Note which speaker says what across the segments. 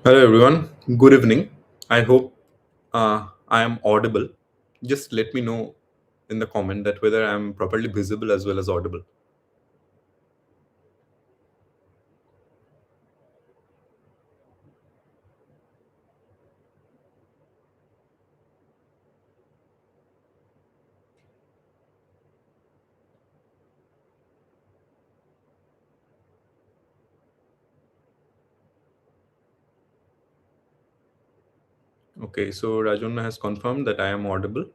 Speaker 1: Hello everyone, good evening. I hope I am audible. Just let me know in the comment that whether I am properly visible as well as audible. Okay, so Rajanna has confirmed that I am audible.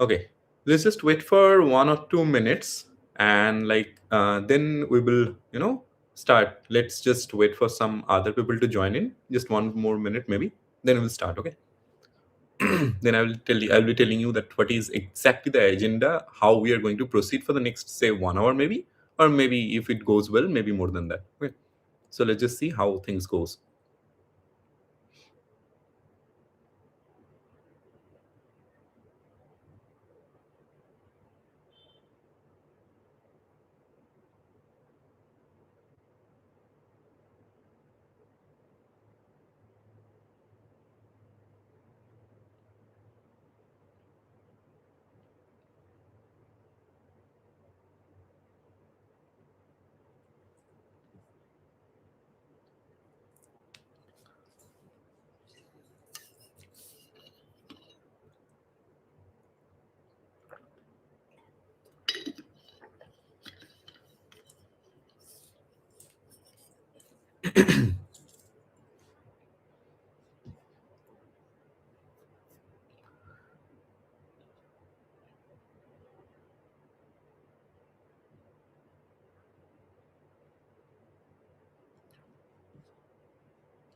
Speaker 1: Okay, let's just wait for 1 or 2 minutes and then we will, start. Let's just wait for some other people to join in. Just one more minute maybe. Then we'll start, okay? Then I'll be telling you that what is exactly the agenda, how we are going to proceed for the next say 1 hour maybe, or maybe if it goes well, maybe more than that. Okay. So let's just see how things goes.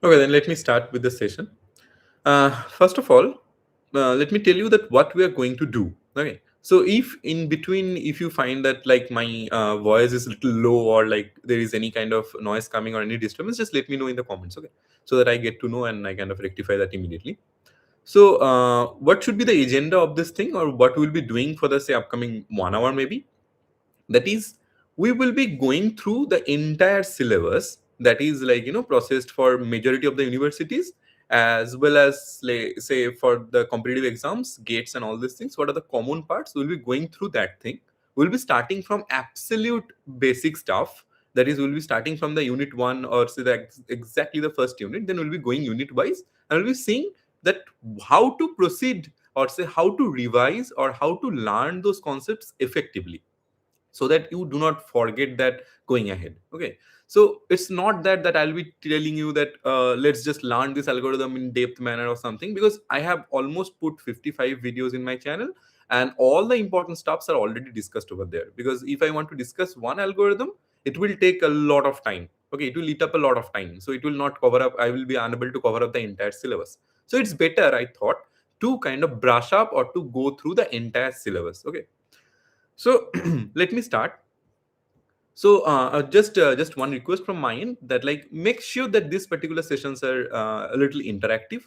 Speaker 1: Okay, then let me start with the session. First of all, let me tell you that what we are going to do. Okay. So if in between, if you find that like my voice is a little low or like there is any kind of noise coming or any disturbance, just let me know in the comments. Okay. So that I get to know and I kind of rectify that immediately. So what should be the agenda of this thing or what we'll be doing for the say upcoming 1 hour maybe? That is, we will be going through the entire syllabus that is processed for majority of the universities, as well as say for the competitive exams, gates and all these things. What are the common parts? We'll be going through that thing. We'll be starting from absolute basic stuff. That is, we'll be starting from the unit 1 or say exactly the first unit. Then we'll be going unit wise and we'll be seeing that how to proceed or say how to revise or how to learn those concepts effectively, so that you do not forget that going ahead. Okay, so it's not that I'll be telling you that let's just learn this algorithm in depth manner or something, because I have almost put 55 videos in my channel and all the important stuffs are already discussed over there. Because if I want to discuss one algorithm, it will take a lot of time. Okay, it will eat up a lot of time, so it will not cover up, I will be unable to cover up the entire syllabus. So it's better, I thought, to kind of brush up or to go through the entire syllabus. Okay, so let me start. So just one request from my end, that like make sure that these particular sessions are a little interactive,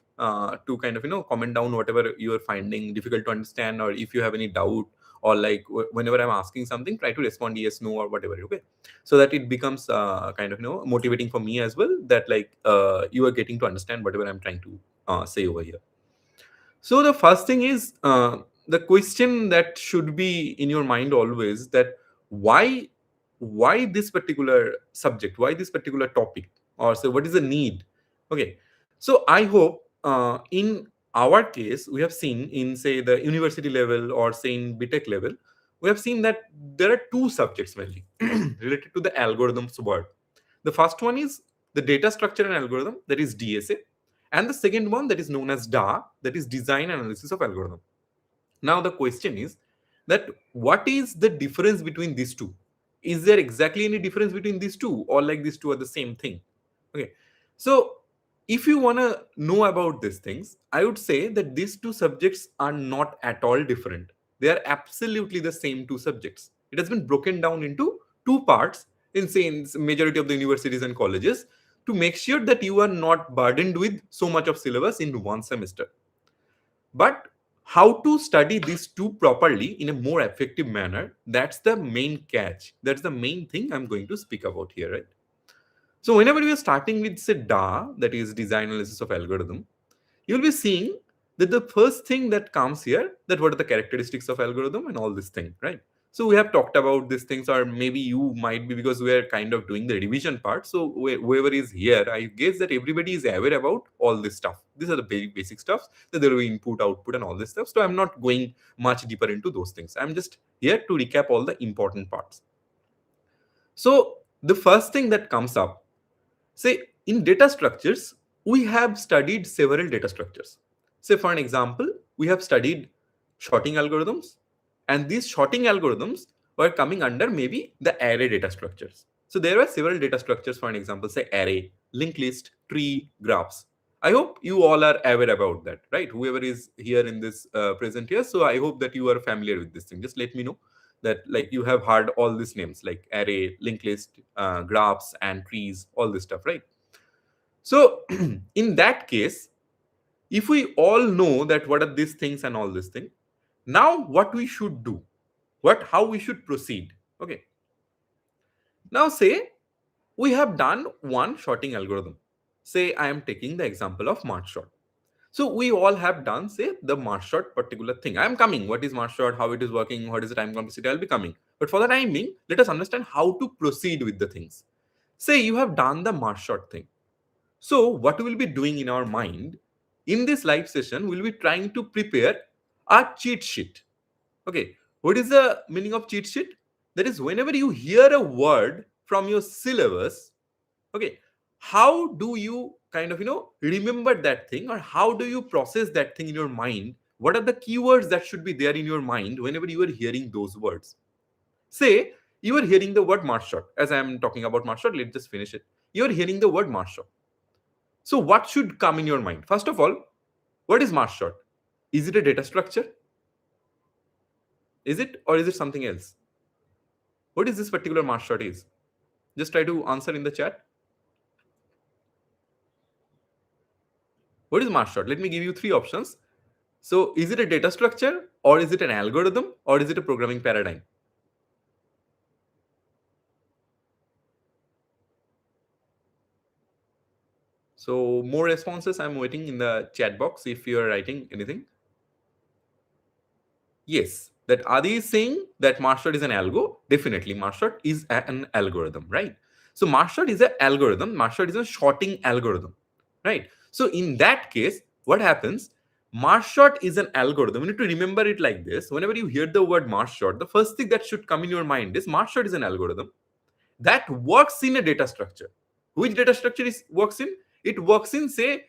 Speaker 1: to kind of comment down whatever you are finding difficult to understand, or if you have any doubt, or like whenever I'm asking something, try to respond yes, no, or whatever. Okay, so that it becomes kind of motivating for me as well, that like you are getting to understand whatever I'm trying to say over here. So the first thing is the question that should be in your mind always, that why why this particular subject, why this particular topic, or so what is the need. Okay, so I hope in our case we have seen in say the university level or say in BTech level, we have seen that there are two subjects mainly related to the algorithms word. The first one is the data structure and algorithm, that is DSA, and the second one that is known as DAA, that is design analysis of algorithm. Now the question is that what is the difference between these two? Is there exactly any difference between these two, or like these two are the same thing? Okay, so if you want to know about these things, I would say that these two subjects are not at all different. They are absolutely the same two subjects. It has been broken down into two parts in, say, in majority of the universities and colleges, to make sure that you are not burdened with so much of syllabus in one semester. But how to study these two properly in a more effective manner, that's the main catch. That's the main thing I'm going to speak about here, right? So whenever we are starting with, say, DAA, that is design analysis of algorithm, you'll be seeing that the first thing that comes here, that what are the characteristics of algorithm and all this thing, right? So we have talked about these things, or maybe you might be, because we are kind of doing the revision part. So whoever is here, I guess that everybody is aware about all this stuff. These are the basic stuffs, that there will be input, output, and all this stuff. So I'm not going much deeper into those things. I'm just here to recap all the important parts. So the first thing that comes up, say, in data structures, we have studied several data structures. Say, for an example, we have studied sorting algorithms, and these sorting algorithms were coming under maybe the array data structures. So there were several data structures, for an example, say array, linked list, tree, graphs. I hope you all are aware about that, right? Whoever is here in this present here. So I hope that you are familiar with this thing. Just let me know that, like, you have heard all these names like array, linked list, graphs, and trees, all this stuff, right? So in that case, if we all know that what are these things and all this thing, now what we should do, what how we should proceed. Okay, now say we have done one sorting algorithm. Say I am taking the example of march sort. So we all have done, say, the march sort particular thing. I am coming. What is march sort? How it is working? What is the time complexity? I'll be coming. But for the time being, let us understand how to proceed with the things. Say you have done the march sort thing. So what we'll be doing in our mind in this live session, we'll be trying to prepare a cheat sheet. Okay, what is the meaning of cheat sheet? That is, whenever you hear a word from your syllabus, okay, how do you kind of remember that thing, or how do you process that thing in your mind? What are the keywords that should be there in your mind whenever you are hearing those words? Say you are hearing the word march shot. As I am talking about march shot, let's just finish it. You are hearing the word march shot. So what should come in your mind? First of all, what is march shot? Is it a data structure? Is it, or is it something else? What is this particular march shot is? Just try to answer in the chat. What is march shot? Let me give you three options. So is it a data structure, or is it an algorithm, or is it a programming paradigm? So more responses I'm waiting in the chat box if you are writing anything. Yes, that Adi is saying that march shot is an algo. Definitely march shot is an algorithm, right? So march shot is an algorithm. March shot is a sorting algorithm, right? So in that case, what happens? March shot is an algorithm. You need to remember it like this. Whenever you hear the word march shot, the first thing that should come in your mind is march shot is an algorithm that works in a data structure. Which data structure is works in? It works in, say,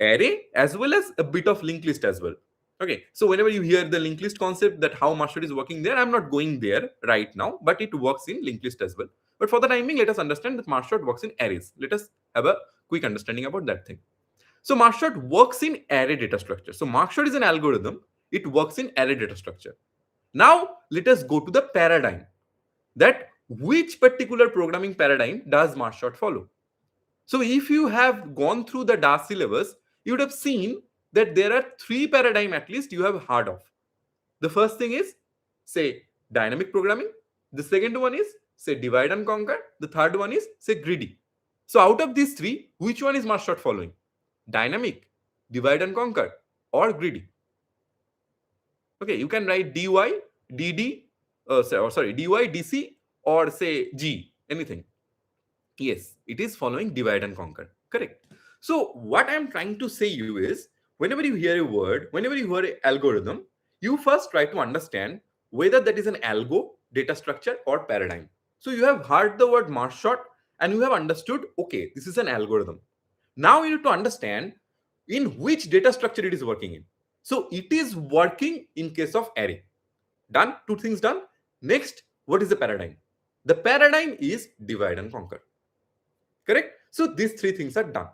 Speaker 1: array as well as a bit of linked list as well. Okay, so whenever you hear the linked list concept, that how march shot is working there, I'm not going there right now, but it works in linked list as well. But for the timing, let us understand that march shot works in arrays. Let us have a quick understanding about that thing. So march shot works in array data structure. So march shot is an algorithm. It works in array data structure. Now let us go to the paradigm. That which particular programming paradigm does march shot follow? So if you have gone through the DAA syllabus, you would have seen that there are three paradigm at least you have heard of. The first thing is, say, dynamic programming. The second one is, say, divide and conquer. The third one is, say, greedy. So out of these three, which one is march shot following? Dynamic, divide and conquer, or greedy? Okay, you can write dy, dd, dy, dc, or say g, anything. Yes, it is following divide and conquer. Correct. So what I'm trying to say you is, whenever you hear a word, whenever you hear an algorithm, you first try to understand whether that is an algo, data structure, or paradigm. So you have heard the word march shot and you have understood, okay, this is an algorithm. Now you need to understand in which data structure it is working in. So it is working in case of array. Done. Two things done. Next, what is the paradigm? The paradigm is divide and conquer. Correct? So these three things are done.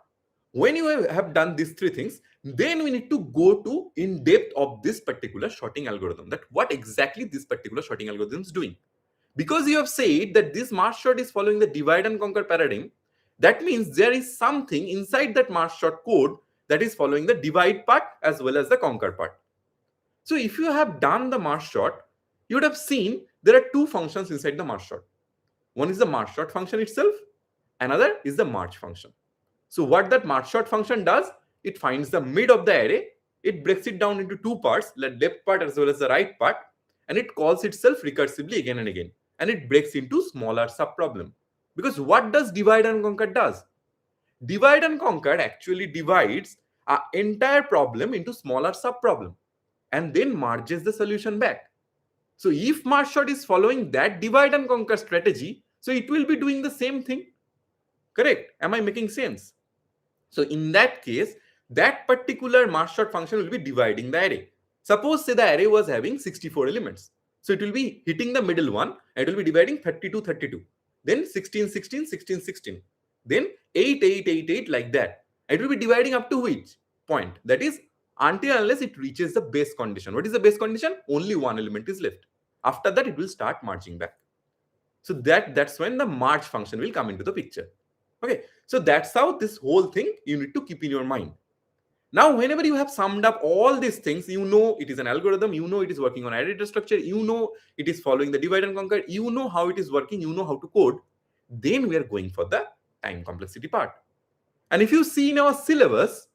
Speaker 1: When you have done these three things, then we need to go to in depth of this particular sorting algorithm, that what exactly this particular sorting algorithm is doing. Because you have said that this merge sort is following the divide and conquer paradigm, that means there is something inside that merge sort code that is following the divide part as well as the conquer part. So if you have done the merge sort, you would have seen there are two functions inside the merge sort. One is the merge sort function itself, another is the merge function. So what that merge sort function does, it finds the mid of the array, it breaks it down into two parts, the left part as well as the right part, and it calls itself recursively again and again, and it breaks into smaller subproblem. Because what does divide and conquer does? Divide and conquer actually divides an entire problem into smaller subproblem and then merges the solution back. So if merge sort is following that divide and conquer strategy, so it will be doing the same thing. Correct? Am I making sense? So in that case, that particular merge sort function will be dividing the array. Suppose say the array was having 64 elements. So it will be hitting the middle one, and it will be dividing 32, 32. Then 16, 16, 16, 16. Then 8, 8, 8, 8 like that. It will be dividing up to which point? That is until unless it reaches the base condition. What is the base condition? Only one element is left. After that, it will start merging back. So that's when the merge function will come into the picture. Okay, so that's how this whole thing you need to keep in your mind. Now, whenever you have summed up all these things, you know it is an algorithm, you know it is working on array data structure, you know it is following the divide and conquer, you know how it is working, you know how to code. Then we are going for the time complexity part. And if you see in our syllabus,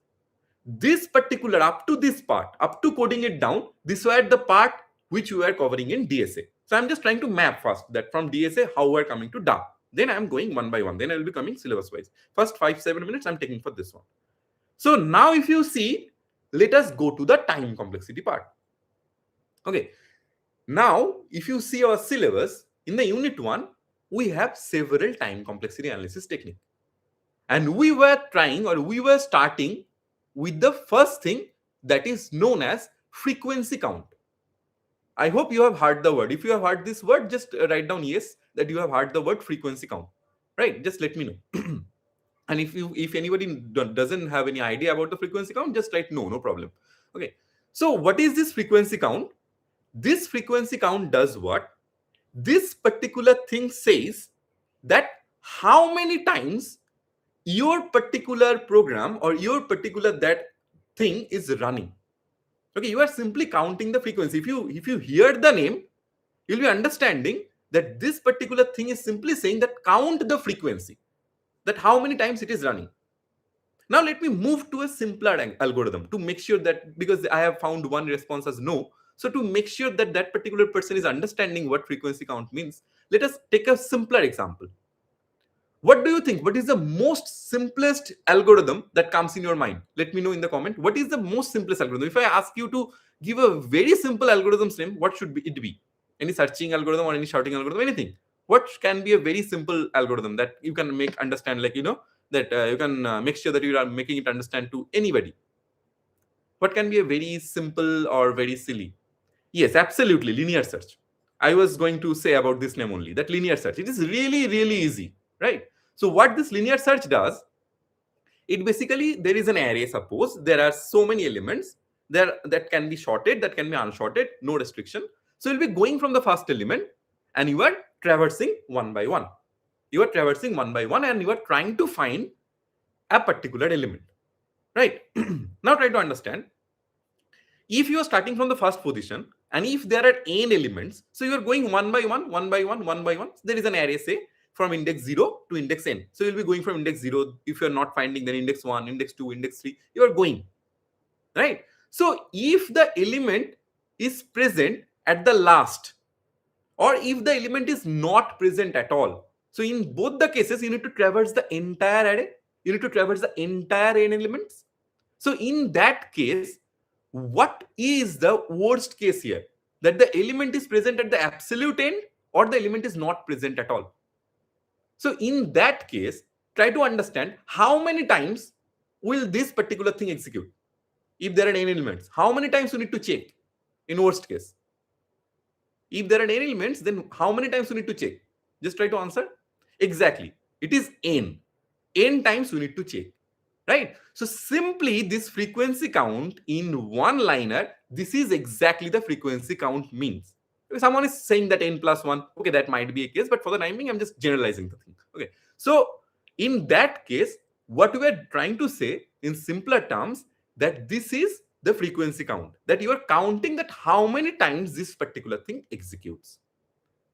Speaker 1: this particular up to this part, up to coding it down, this were the part which we were covering in DSA. So I'm just trying to map first that from DSA how we're coming to DAA. Then I'm going one by one. Then I will be coming syllabus wise. First 5-7 minutes I'm taking for this one. So now if you see, let us go to the time complexity part. Okay. Now, if you see our syllabus, in the unit 1, we have several time complexity analysis technique. And we were trying, or we were starting with the first thing that is known as frequency count. I hope you have heard the word. If you have heard this word, just write down yes that you have heard the word frequency count. Right? Just let me know. And if anybody doesn't have any idea about the frequency count, just write no problem. Okay. So what is this frequency count? This frequency count does what? This particular thing says that how many times your particular program or your particular that thing is running. Okay, you are simply counting the frequency. If you hear the name, you'll be understanding that this particular thing is simply saying that count the frequency, that how many times it is running. Now let me move to a simpler algorithm to make sure that, because I have found one response as no, so to make sure that that particular person is understanding what frequency count means, let us take a simpler example. What do you think? What is the most simplest algorithm that comes in your mind? Let me know in the comment. What is the most simplest algorithm? If I ask you to give a very simple algorithm's name, what should it be? Any searching algorithm or any shouting algorithm, anything. What can be a very simple algorithm that you can make understand, like, that you can make sure that you are making it understand to anybody? What can be a very simple or very silly? Yes, absolutely, linear search. I was going to say about this name only, that linear search. It is really, really easy, right? So what this linear search does, it basically, there is an array, suppose there are so many elements there that can be sorted, that can be unsorted, no restriction. So you'll be going from the first element and you are traversing one by one. You are traversing one by one and you are trying to find a particular element, right? Now try to understand. If you are starting from the first position and if there are n elements, so you are going one by one, one by one, one by one. There is an array, say, from index 0 to index n. So you'll be going from index 0. If you're not finding, then index 1, index 2, index 3, you are going, right? So if the element is present at the last, or if the element is not present at all, so in both the cases, you need to traverse the entire array. You need to traverse the entire n elements. So in that case, what is the worst case here? That the element is present at the absolute end or the element is not present at all. So in that case, try to understand how many times will this particular thing execute. If there are n elements, how many times you need to check in worst case? If there are n elements, then how many times you need to check? Just try to answer. Exactly. It is n. N times you need to check. right? So simply this frequency count in one liner, this is exactly the frequency count means. If someone is saying that n plus 1, okay, that might be a case, but for the timing, I'm just generalizing the thing. Okay, so in that case, what we are trying to say in simpler terms, that this is the frequency count, that you are counting that how many times this particular thing executes,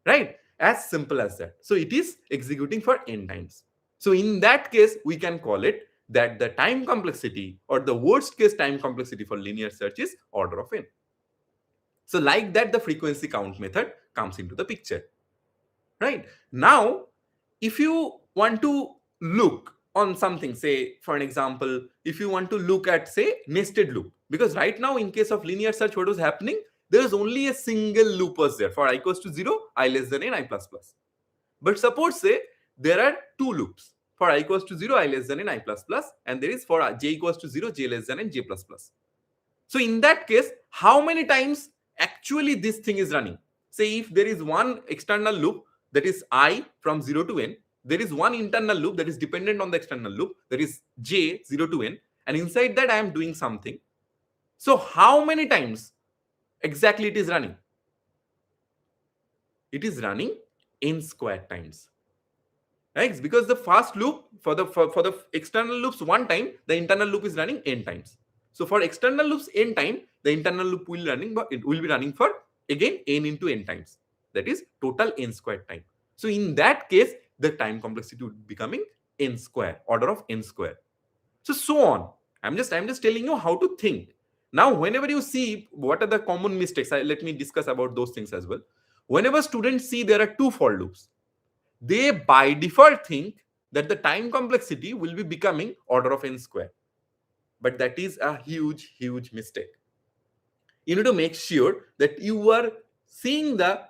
Speaker 1: right? As simple as that. So it is executing for n times. So in that case, we can call it that the time complexity, or the worst case time complexity for linear search, is order of n. So like that, the frequency count method comes into the picture, right? Now, if you want to look on something, say for an example, if you want to look at, say, nested loop, because right now in case of linear search, what was happening, there is only a single loop was there for I equals to 0, I less than n, I plus plus. But suppose, say, there are two loops for I equals to 0, I less than n, I plus plus, and there is for j equals to 0, j less than n, j plus plus. So in that case, how many times actually this thing is running? Say if there is one external loop, that is I from 0 to n, there is one internal loop that is dependent on the external loop, that is j 0 to n, and inside that I am doing something. So how many times exactly it is running? It is running n squared times, right? Because the first loop for the external loops one time, the internal loop is running n times. So for external loops n time, the internal loop will running, but it will be running for again n into n times. That is total n squared time. So in that case, the time complexity would be becoming n square, order of n square. So on. I'm just telling you how to think. Now, whenever you see what are the common mistakes, let me discuss about those things as well. Whenever students see there are two for loops, they by default think that the time complexity will be becoming order of n square. But that is a huge mistake. You need to make sure that you are seeing the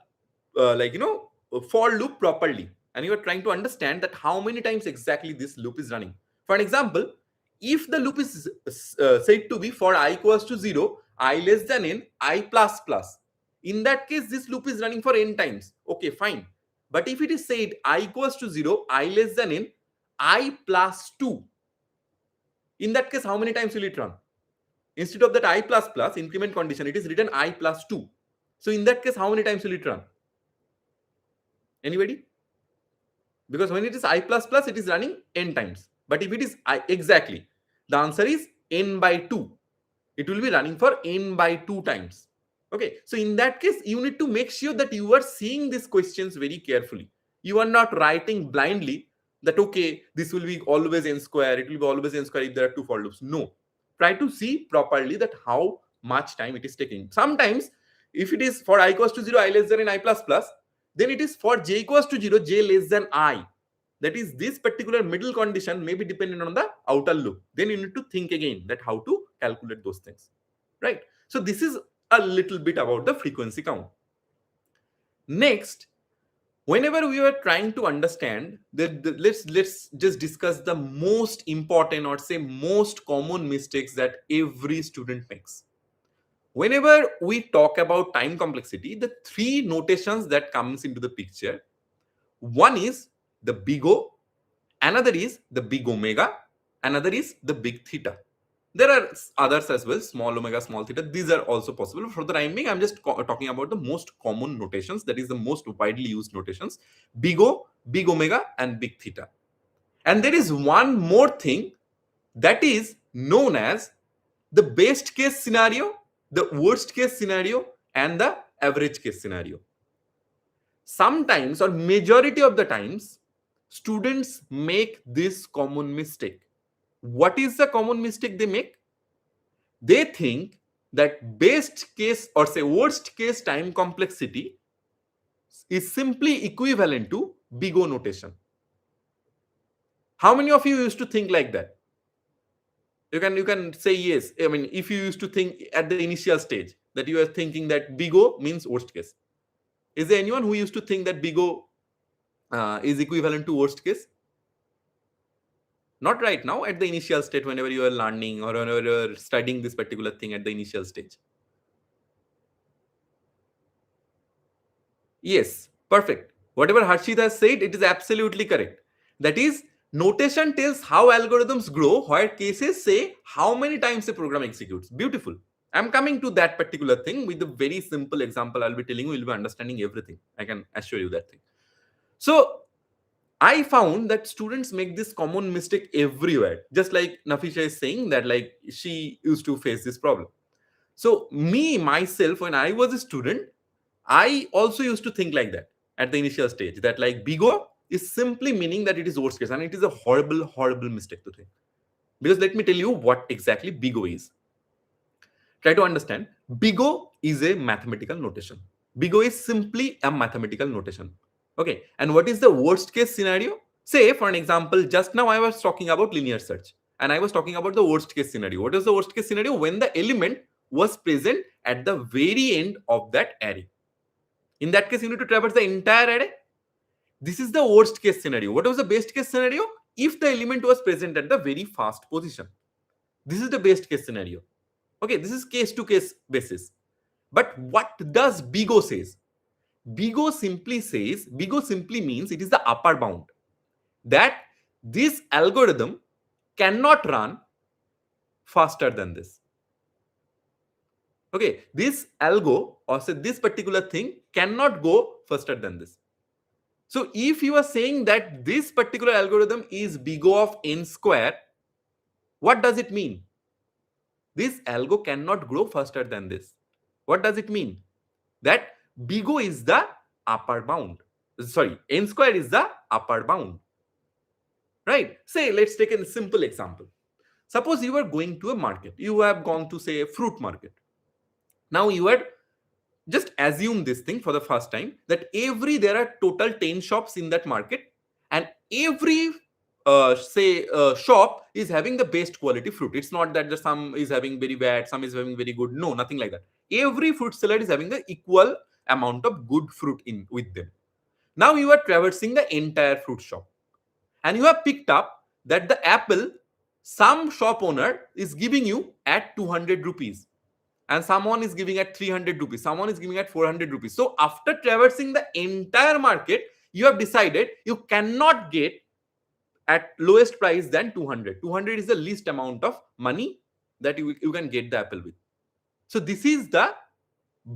Speaker 1: for loop properly, and you are trying to understand that how many times exactly this loop is running. For an example, if the loop is said to be for I equals to 0, I less than n, I plus plus, in that case this loop is running for n times. Okay, fine. But if it is said I equals to 0, I less than n, I plus 2, in that case how many times will it run? Instead of that I plus plus increment condition, it is written I plus 2. So in that case, how many times will it run? Anybody? Because when it is I plus plus, it is running n times. But if it is I, exactly, the answer is n by 2. It will be running for n by 2 times. Okay. So in that case, you need to make sure that you are seeing these questions very carefully. You are not writing blindly that, okay, this will be always n square. It will be always n square if there are two for loops. No. Try to see properly that how much time it is taking. Sometimes, if it is for I equals to 0, I less than n, I plus plus, then it is for j equals to 0, j less than I. That is, this particular middle condition may be dependent on the outer loop. Then you need to think again that how to calculate those things, right? So this is a little bit about the frequency count. Next, whenever we are trying to understand let's just discuss the most important, or say most common mistakes that every student makes. Whenever we talk about time complexity, the three notations that comes into the picture, one is the big O, another is the big omega, another is the big theta. There are others as well, small omega, small theta. These are also possible. For the rhyming, I'm just talking about the most common notations, that is the most widely used notations: big O, big omega, and big theta. And there is one more thing that is known as the best case scenario, the worst case scenario, and the average case scenario. Sometimes, or majority of the times, students make this common mistake. What is the common mistake they make? They think that best case, or say worst case time complexity, is simply equivalent to big O notation. How many of you used to think like that? You can say yes. I mean, if you used to think at the initial stage that you are thinking that big O means worst case. Is there anyone who used to think that big O is equivalent to worst case? Not right now, at the initial state, whenever you are learning or whenever you are studying this particular thing at the initial stage. Yes, perfect. Whatever Harshit has said, it is absolutely correct. That is, Notation tells how algorithms grow, where cases say how many times a program executes. Beautiful. I'm coming to that particular thing with a very simple example. I'll be telling you, you'll be understanding everything. I can assure you that thing. So I found that students make this common mistake everywhere. Just like Nafisha is saying that like she used to face this problem. So me, myself, when I was a student, I also used to think like that at the initial stage, that like BIGO is simply meaning that it is worst case, and it is a horrible, horrible mistake to think. Because let me tell you what exactly BIGO is. Try to understand. BIGO is a mathematical notation. BIGO is simply a mathematical notation. Okay. And what is the worst case scenario? Say, for an example, just now I was talking about linear search and I was talking about the worst case scenario. What is the worst case scenario? When the element was present at the very end of that array. In that case, you need to traverse the entire array. This is the worst case scenario. What was the best case scenario? If the element was present at the very first position. This is the best case scenario. Okay, this is case to case basis. But what does BIGO says? BIGO simply means it is the upper bound. That this algorithm cannot run faster than this. Okay, this algo or say this particular thing cannot go faster than this. So if you are saying that this particular algorithm is BIGO of n square, what does it mean? This algo cannot grow faster than this. What does it mean? That BIGO is the upper bound. Sorry, n square is the upper bound. Right? Say, let's take a simple example. Suppose you are going to a market. You have gone to, say, a fruit market. Now you are just assume this thing for the first time that there are total 10 shops in that market, and every shop is having the best quality fruit. It's not that some is having very bad, some is having very good. No, nothing like that. Every fruit seller is having the equal amount of good fruit in with them. Now you are traversing the entire fruit shop, and you have picked up that the apple, some shop owner is giving you at 200 rupees, and someone is giving at 300 rupees, someone is giving at 400 rupees. So after traversing the entire market, you have decided you cannot get at lowest price than 200. 200 is the least amount of money that you can get the apple with. So this is the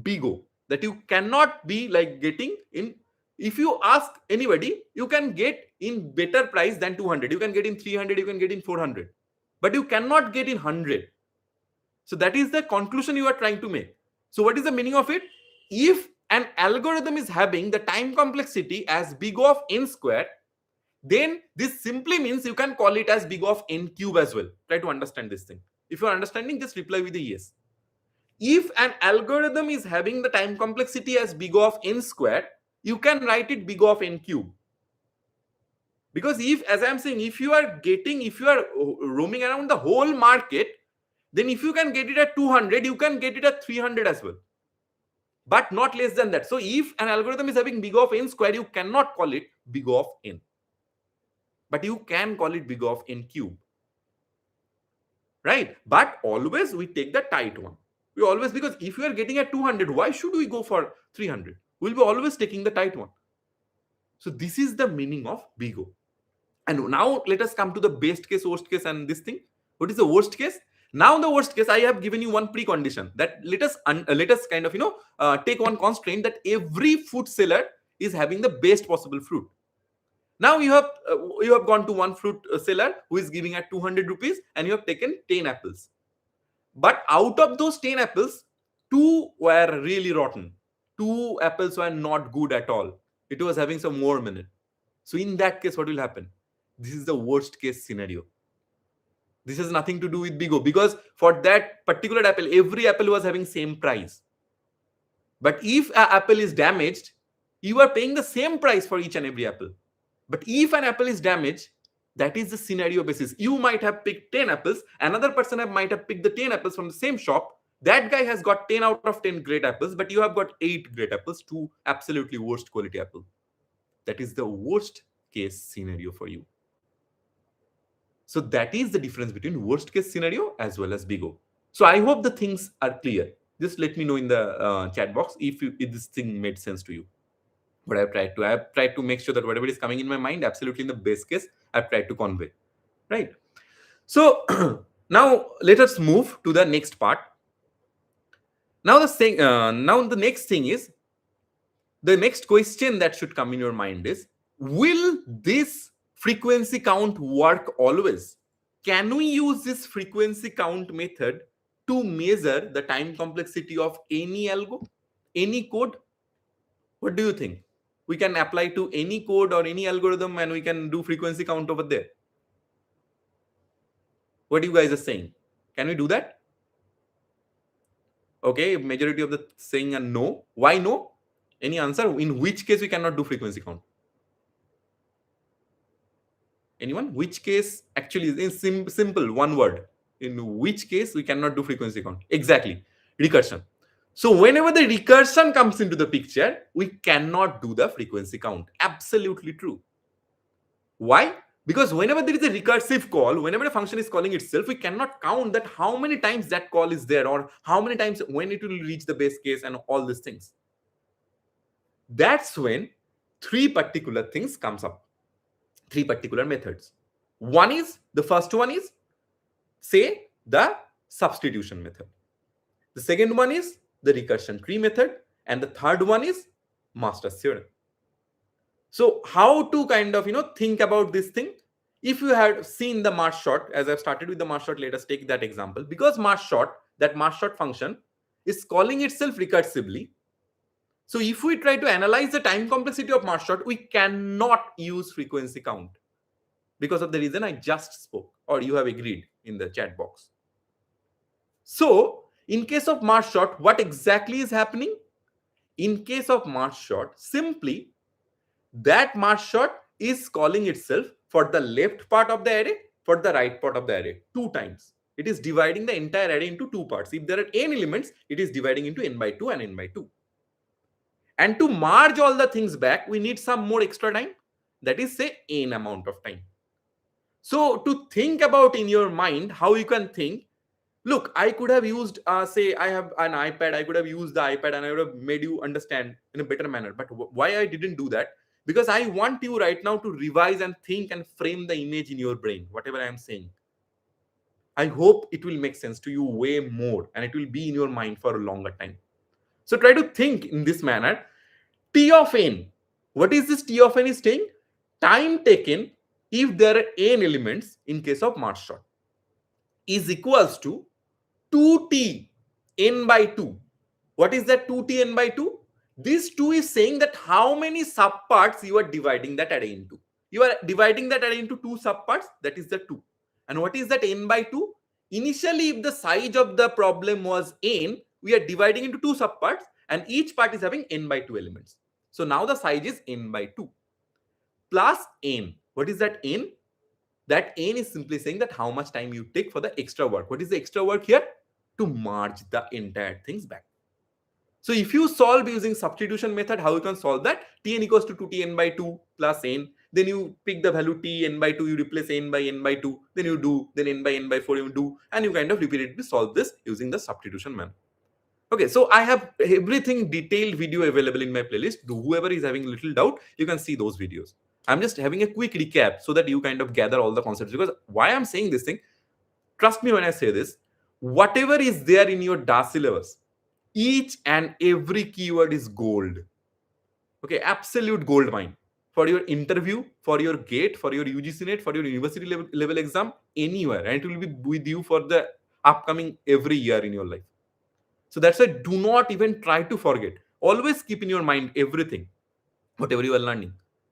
Speaker 1: BIGO, that you cannot be like getting in. If you ask anybody, you can get in better price than 200. You can get in 300, you can get in 400, but you cannot get in 100. So that is the conclusion you are trying to make. So what is the meaning of it? If an algorithm is having the time complexity as BIGO of n square, then this simply means you can call it as BIGO of n cube as well. Try to understand this thing. If you are understanding, just reply with a yes. If an algorithm is having the time complexity as BIGO of n square, you can write it BIGO of n cube. Because if, as I am saying, if you are roaming around the whole market, then if you can get it at 200, you can get it at 300 as well, but not less than that. So if an algorithm is having BIGO of n square, you cannot call it BIGO of n, but you can call it BIGO of n cube, right? But always we take the tight one. We always, because if you are getting at 200, why should we go for 300? We'll be always taking the tight one. So this is the meaning of BIGO. And now let us come to the best case, worst case, and this thing. What is the worst case? Now the worst case, I have given you one precondition that let us kind of take one constraint that every fruit seller is having the best possible fruit. Now you have gone to one fruit seller who is giving at 200 rupees, and you have taken 10 apples. But out of those 10 apples, 2 were really rotten. 2 apples were not good at all. It was having some worm in it. So in that case, what will happen? This is the worst case scenario. This has nothing to do with BIGO, because for that particular apple, every apple was having same price. But if an apple is damaged, you are paying the same price for each and every apple. But if an apple is damaged, that is the scenario basis. You might have picked 10 apples. Another person might have picked the 10 apples from the same shop. That guy has got 10 out of 10 great apples, but you have got 8 great apples, 2 absolutely worst quality apple. That is the worst case scenario for you. So that is the difference between worst case scenario as well as BIGO. So I hope the things are clear. Just let me know in the chat box if this thing made sense to you. what I've tried to make sure that whatever is coming in my mind, absolutely in the best case, I've tried to convey, right? So now let us move to the next part. Now the next thing is, the next question that should come in your mind is, will this frequency count work always? Can we use this frequency count method to measure the time complexity of any algo, any code? What do you think? We can apply to any code or any algorithm and we can do frequency count over there. What you guys are saying? Can we do that? Okay, majority of the saying are no. Why no? Any answer? In which case we cannot do frequency count? Anyone? Which case actually is in simple one word? In which case we cannot do frequency count? Exactly, recursion. So whenever the recursion comes into the picture, we cannot do the frequency count. Absolutely true. Why? Because whenever there is a recursive call, whenever a function is calling itself, we cannot count that how many times that call is there, or how many times when it will reach the base case, and all these things. That's when three particular things comes up, three particular methods. The first one is, say, the substitution method. The second one is the recursion tree method, and the third one is master's theorem. So how to kind of think about this thing? If you have seen the marsh short, as I've started with the marsh short, let us take that example. Because that marsh short function is calling itself recursively. So if we try to analyze the time complexity of marsh short, we cannot use frequency count, because of the reason I just spoke, or you have agreed in the chat box. So in case of marsh short, what exactly is happening? In case of marsh short, simply that marsh short is calling itself for the left part of the array, for the right part of the array, two times. It is dividing the entire array into two parts. If there are n elements, it is dividing into n by 2 and n by 2. And to merge all the things back, we need some more extra time. That is, say, n amount of time. So to think about in your mind how you can think, look, I could have used, say, I have an iPad. I could have used the iPad and I would have made you understand in a better manner. But why I didn't do that? Because I want you right now to revise and think and frame the image in your brain, whatever I am saying. I hope it will make sense to you way more and it will be in your mind for a longer time. So try to think in this manner. T of n. What is this T of n is saying? Time taken if there are n elements in case of marsh short is equals to 2t n by 2. What is that 2t n by 2? This 2 is saying that how many subparts you are dividing that array into. You are dividing that array into two subparts, that is the 2. And what is that n by 2? Initially, if the size of the problem was n, we are dividing into two subparts and each part is having n by 2 elements. So now the size is n by 2 plus n. What is that n? That n is simply saying that how much time you take for the extra work. What is the extra work here? To merge the entire things back. So if you solve using substitution method, how you can solve that? Tn equals to 2t n by 2 plus n. Then you pick the value t n by 2, you replace n by 2, then you do, then n by 4 you do, and you kind of repeatedly solve this using the substitution method. Okay, so I have everything detailed video available in my playlist. Whoever is having a little doubt, you can see those videos. I'm just having a quick recap so that you kind of gather all the concepts. Because why I'm saying this thing, trust me when I say this, whatever is there in your DAA syllabus, each and every keyword is gold. Okay, absolute gold mine. For your interview, for your GATE, for your UGC NET, for your university level exam, anywhere. And it will be with you for the upcoming every year in your life. So that's why do not even try to forget. Always keep in your mind everything, whatever you are learning.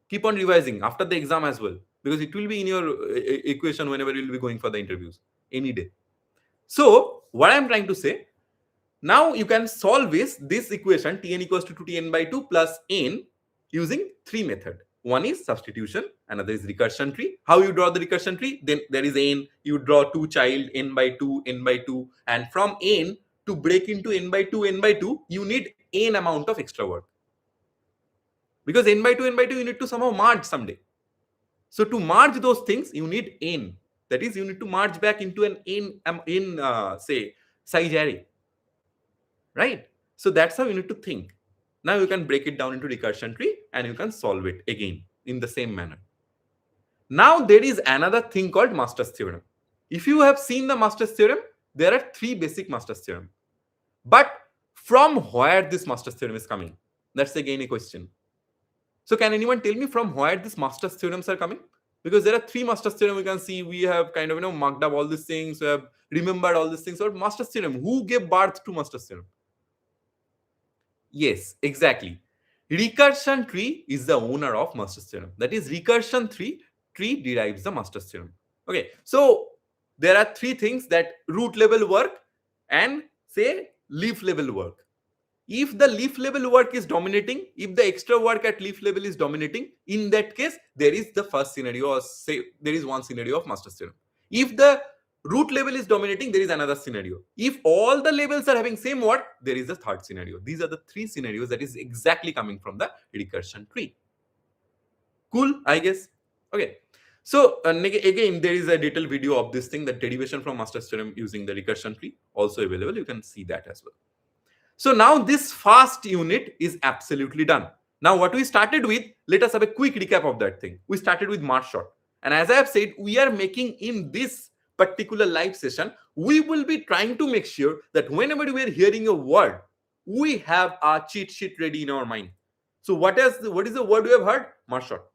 Speaker 1: Keep on revising after the exam as well, because it will be in your equation whenever you will be going for the interviews any day. So what I'm trying to say, now you can solve this equation Tn equals to 2Tn by 2 plus n using three methods. One is substitution, another is recursion tree. How you draw the recursion tree? Then there is n, you draw two child, n by 2, and from n to break into n by 2, you need n amount of extra work. Because n by 2, you need to somehow merge someday. So to merge those things, you need n. That is, you need to merge back into an n say size array. Right? So that's how you need to think. Now you can break it down into recursion tree and you can solve it again in the same manner. Now there is another thing called Master's theorem. If you have seen the Master's theorem, there are three basic Master's theorem. But from where this Master's theorem is coming? That's again a question. So can anyone tell me from where these Master's theorems are coming? Because there are three Master's theorem we can see. We have kind of marked up all these things. We have remembered all these things. So Master's theorem, who gave birth to Master's theorem? Yes, exactly. Recursion tree is the owner of Master's theorem. That is, recursion tree derives the Master's theorem. Okay, so there are three things, that root level work and say leaf level work. If the leaf level work is dominating, if the extra work at leaf level is dominating, in that case, there is the first scenario, or say there is one scenario of Master's theorem. If the root level is dominating, there is another scenario. If all the levels are having same work, there is a third scenario. These are the three scenarios that is exactly coming from the recursion tree. Cool, I guess. Okay. So again, there is a detailed video of this thing, the derivation from Master's theorem using the recursion tree, also available. You can see that as well. So now this first unit is absolutely done. Now what we started with, let us have a quick recap of that thing. We started with merge sort. And as I have said, we are making in this particular live session, we will be trying to make sure that whenever we are hearing a word, we have a cheat sheet ready in our mind. So what is the word we have heard? Merge sort.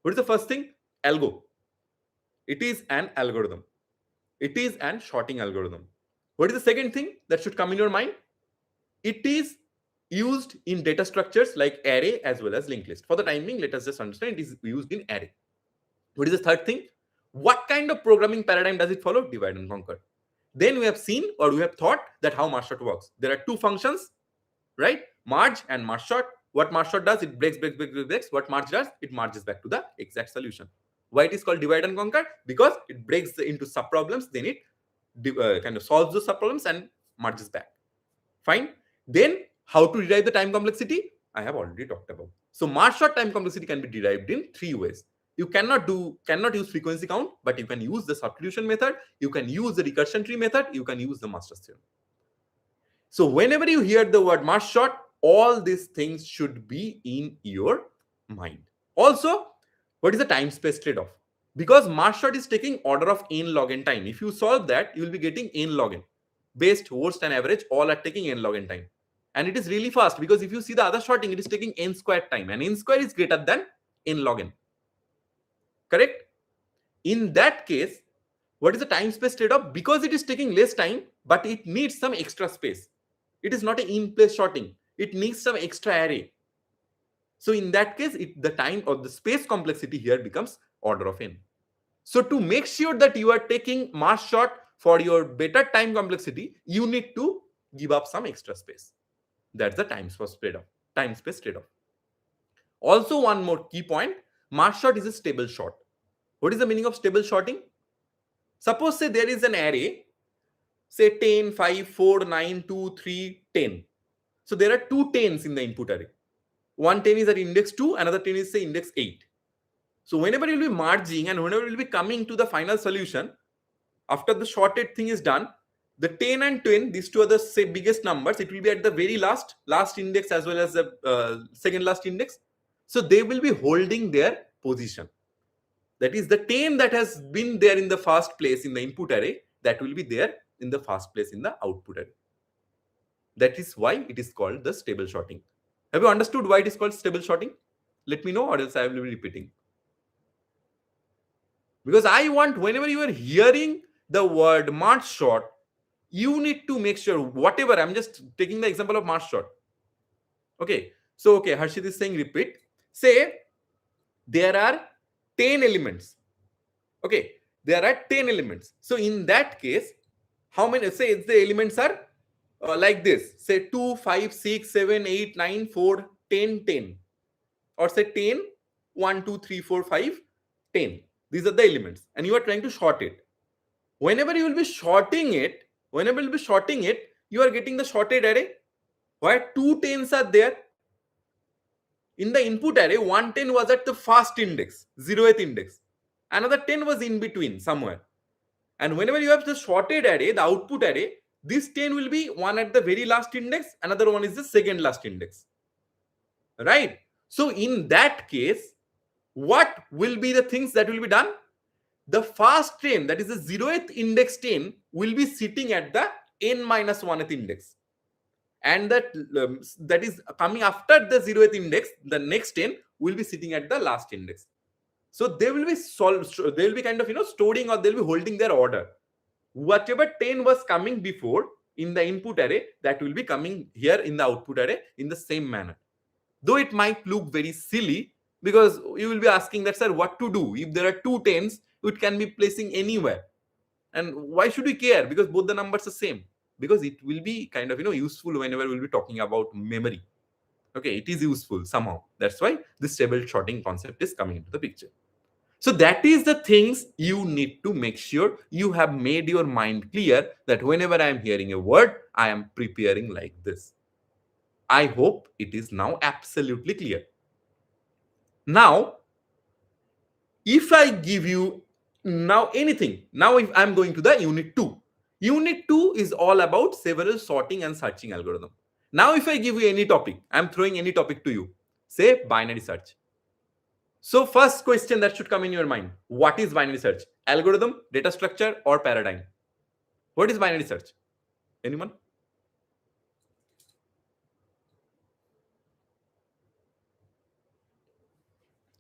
Speaker 1: What is the first thing? Algo. It is an algorithm. It is an sorting algorithm. What is the second thing that should come in your mind? It is used in data structures like array as well as linked list. For the time being, let us just understand it is used in array. What is the third thing? What kind of programming paradigm does it follow? Divide and conquer. Then we have seen, or we have thought, that how merge sort works. There are two functions, right? Merge and merge sort. What merge sort does? It breaks. What merge does? It merges back to the exact solution. Why it is called divide and conquer? Because it breaks into sub problems, then it kind of solves the sub problems and merges back. Fine. Then how to derive the time complexity? I have already talked about. So merge sort time complexity can be derived in three ways. You cannot use frequency count, but you can use the substitution method, you can use the recursion tree method, you can use the Master's theorem. So whenever you hear the word merge sort, all these things should be in your mind. Also, what is the time space trade-off? Because merge sort is taking order of n log n time. If you solve that, you will be getting n log n. Best, worst, and average all are taking n log n time. And it is really fast, because if you see the other sorting, it is taking n squared time, and n squared is greater than n log n. Correct? In that case, what is the time space trade-off? Because it is taking less time, but it needs some extra space. It is not an in-place sorting. It needs some extra array. So in that case, the time or the space complexity here becomes order of n. So to make sure that you are taking merge sort for your better time complexity, you need to give up some extra space. That's the time space trade-off. Also, one more key point, merge sort is a stable sort. What is the meaning of stable sorting? Suppose say there is an array, say 10, 5, 4, 9, 2, 3, 10. So there are two 10s in the input array. One 10 is at index 2, another 10 is say index 8. So whenever you will be merging and whenever you will be coming to the final solution, after the sorted thing is done, the 10 and 10, these two are the say biggest numbers. It will be at the very last index as well as the second last index. So they will be holding their position. That is, the 10 that has been there in the first place in the input array, that will be there in the first place in the output array. That is why it is called the stable sorting. Have you understood why it is called stable sorting? Let me know, or else I will be repeating. Because I want, whenever you are hearing the word merge sort, you need to make sure, whatever, I'm just taking the example of merge sort. Okay, so okay, Harshit is saying repeat. Say there are 10 elements. Okay, there are 10 elements. So in that case, how many, say the elements are like this, say 2, 5, 6, 7, 8, 9, 4, 10, 10. Or say 10, 1, 2, 3, 4, 5, 10. These are the elements. And you are trying to sort it. Whenever you will be sorting it, you are getting the sorted array where two 10s are there. In the input array, 110 was at the first index, 0th index. Another 10 was in between somewhere. And whenever you have the sorted array, the output array, this 10 will be one at the very last index, another one is the second last index. right? So in that case, what will be the things that will be done? The first 10, that is the 0th index 10, will be sitting at the n minus 1th index, and that is coming after the 0th index, the next 10 will be sitting at the last index. So they will be they will be kind of storing, or they'll be holding their order. Whatever 10 was coming before in the input array, that will be coming here in the output array in the same manner. Though it might look very silly, because you will be asking that, sir, what to do if there are two tens? It can be placing anywhere, and why should we care? Because both the numbers are same. Because it will be kind of useful whenever we'll be talking about memory. Okay, it is useful somehow. That's why this table sorting concept is coming into the picture. So that is the things you need to make sure you have made your mind clear, that whenever I am hearing a word, I am preparing like this. I hope it is now absolutely clear. Now, if I give you now anything, now if I'm going to the unit 2. Unit 2 is all about several sorting and searching algorithm. Now, if I give you any topic, I'm throwing any topic to you, say binary search. So first question that should come in your mind, what is binary search? Algorithm, data structure, or paradigm? What is binary search? Anyone?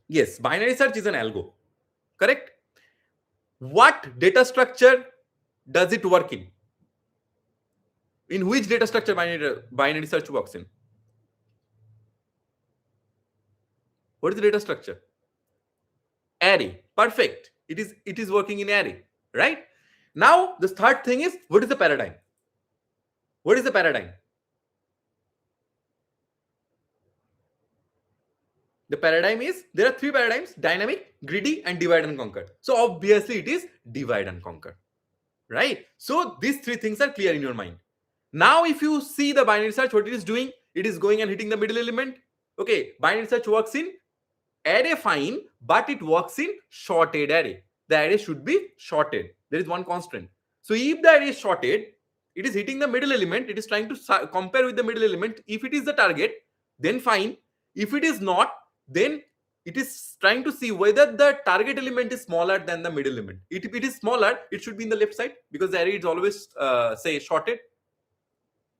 Speaker 1: Yes, binary search is an algo. Correct? What data structure does it work in? In which data structure binary search works in? What is the data structure? Array. Perfect. It is working in array, right? Now the third thing is, what is the paradigm? What is the paradigm? The paradigm is, there are three paradigms: dynamic, greedy, and divide and conquer. So obviously it is divide and conquer, right? So these three things are clear in your mind. Now if you see the binary search, what it is doing, it is going and hitting the middle element. Okay, binary search works in array, fine, but it works in sorted array. The array should be sorted. There is one constant. So if the array is sorted, it is hitting the middle element. It is trying to compare with the middle element. If it is the target, then fine. If it is not, then it is trying to see whether the target element is smaller than the middle element. If it is smaller, it should be in the left side, because the array is always say sorted.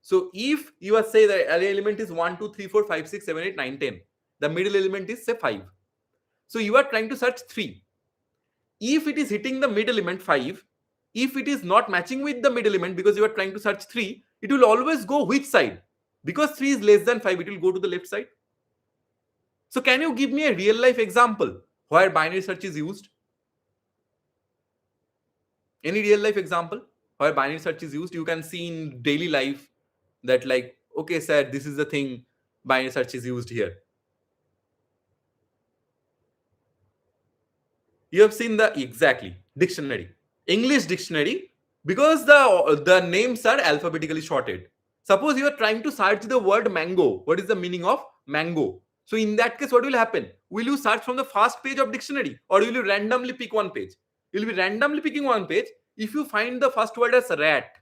Speaker 1: So if you are say the array element is 1, 2, 3, 4, 5, 6, 7, 8, 9, 10, the middle element is say 5. So you are trying to search 3. If it is hitting the middle element 5, if it is not matching with the middle element because you are trying to search 3, it will always go which side? Because 3 is less than 5, it will go to the left side. So can you give me a real life example where binary search is used? Any real life example where binary search is used? You can see in daily life that, like, okay sir, this is the thing, binary search is used here. You have seen the exactly dictionary, English dictionary, because the names are alphabetically sorted. Suppose you are trying to search the word mango. What is the meaning of mango? So in that case, what will happen? Will you search from the first page of dictionary, or will you randomly pick one page? You will be randomly picking one page. If you find the first word as rat,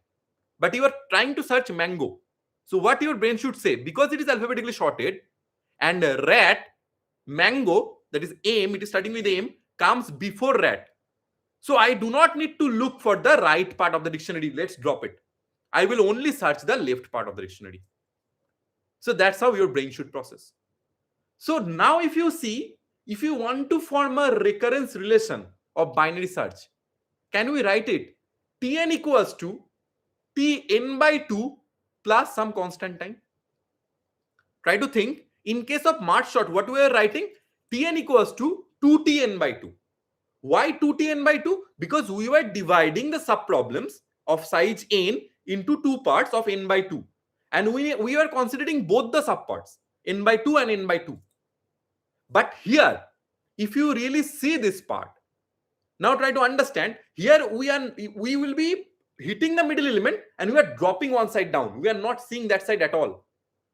Speaker 1: but you are trying to search mango, so what your brain should say, because it is alphabetically sorted, and rat, mango, that is aim, it is starting with aim, comes before rat. So I do not need to look for the right part of the dictionary. Let's drop it. I will only search the left part of the dictionary. So that's how your brain should process. So now if you see, if you want to form a recurrence relation of binary search, can we write it? Tn equals to Tn by 2 plus some constant time. Try to think. In case of merge sort, what we are writing? Tn equals to 2Tn by 2. Why 2Tn by 2? Because we were dividing the subproblems of size n into two parts of n by 2. And we were considering both the subparts, n by 2 and n by 2. But here, if you really see this part, now try to understand. Here we will be hitting the middle element and we are dropping one side down. We are not seeing that side at all.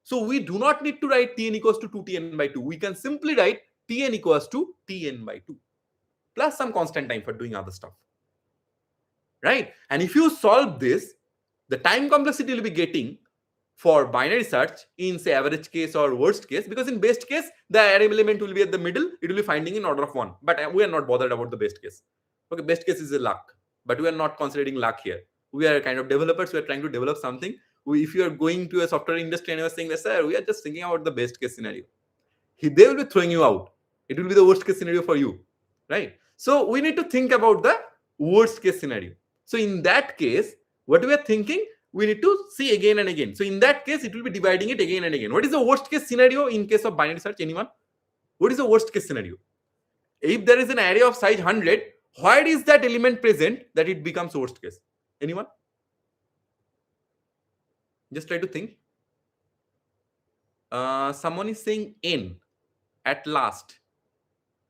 Speaker 1: So we do not need to write Tn equals to 2Tn by 2. We can simply write Tn equals to Tn by 2 plus some constant time for doing other stuff. Right? And if you solve this, the time complexity will be getting for binary search in say average case or worst case, because in best case the array element will be at the middle, it will be finding in order of 1, but we are not bothered about the best case. Okay, best case is a luck, but we are not considering luck here. We are kind of developers, we are trying to develop something. If you are going to a software industry and you are saying that, sir, we are just thinking about the best case scenario, they will be throwing you out. It will be the worst case scenario for you, right? So we need to think about the worst case scenario. So in that case, what we are thinking, we need to see again and again. So in that case, it will be dividing it again and again. What is the worst case scenario in case of binary search? Anyone? What is the worst case scenario? If there is an array of size 100, where is that element present that it becomes worst case? Anyone? Just try to think. Someone is saying n at last.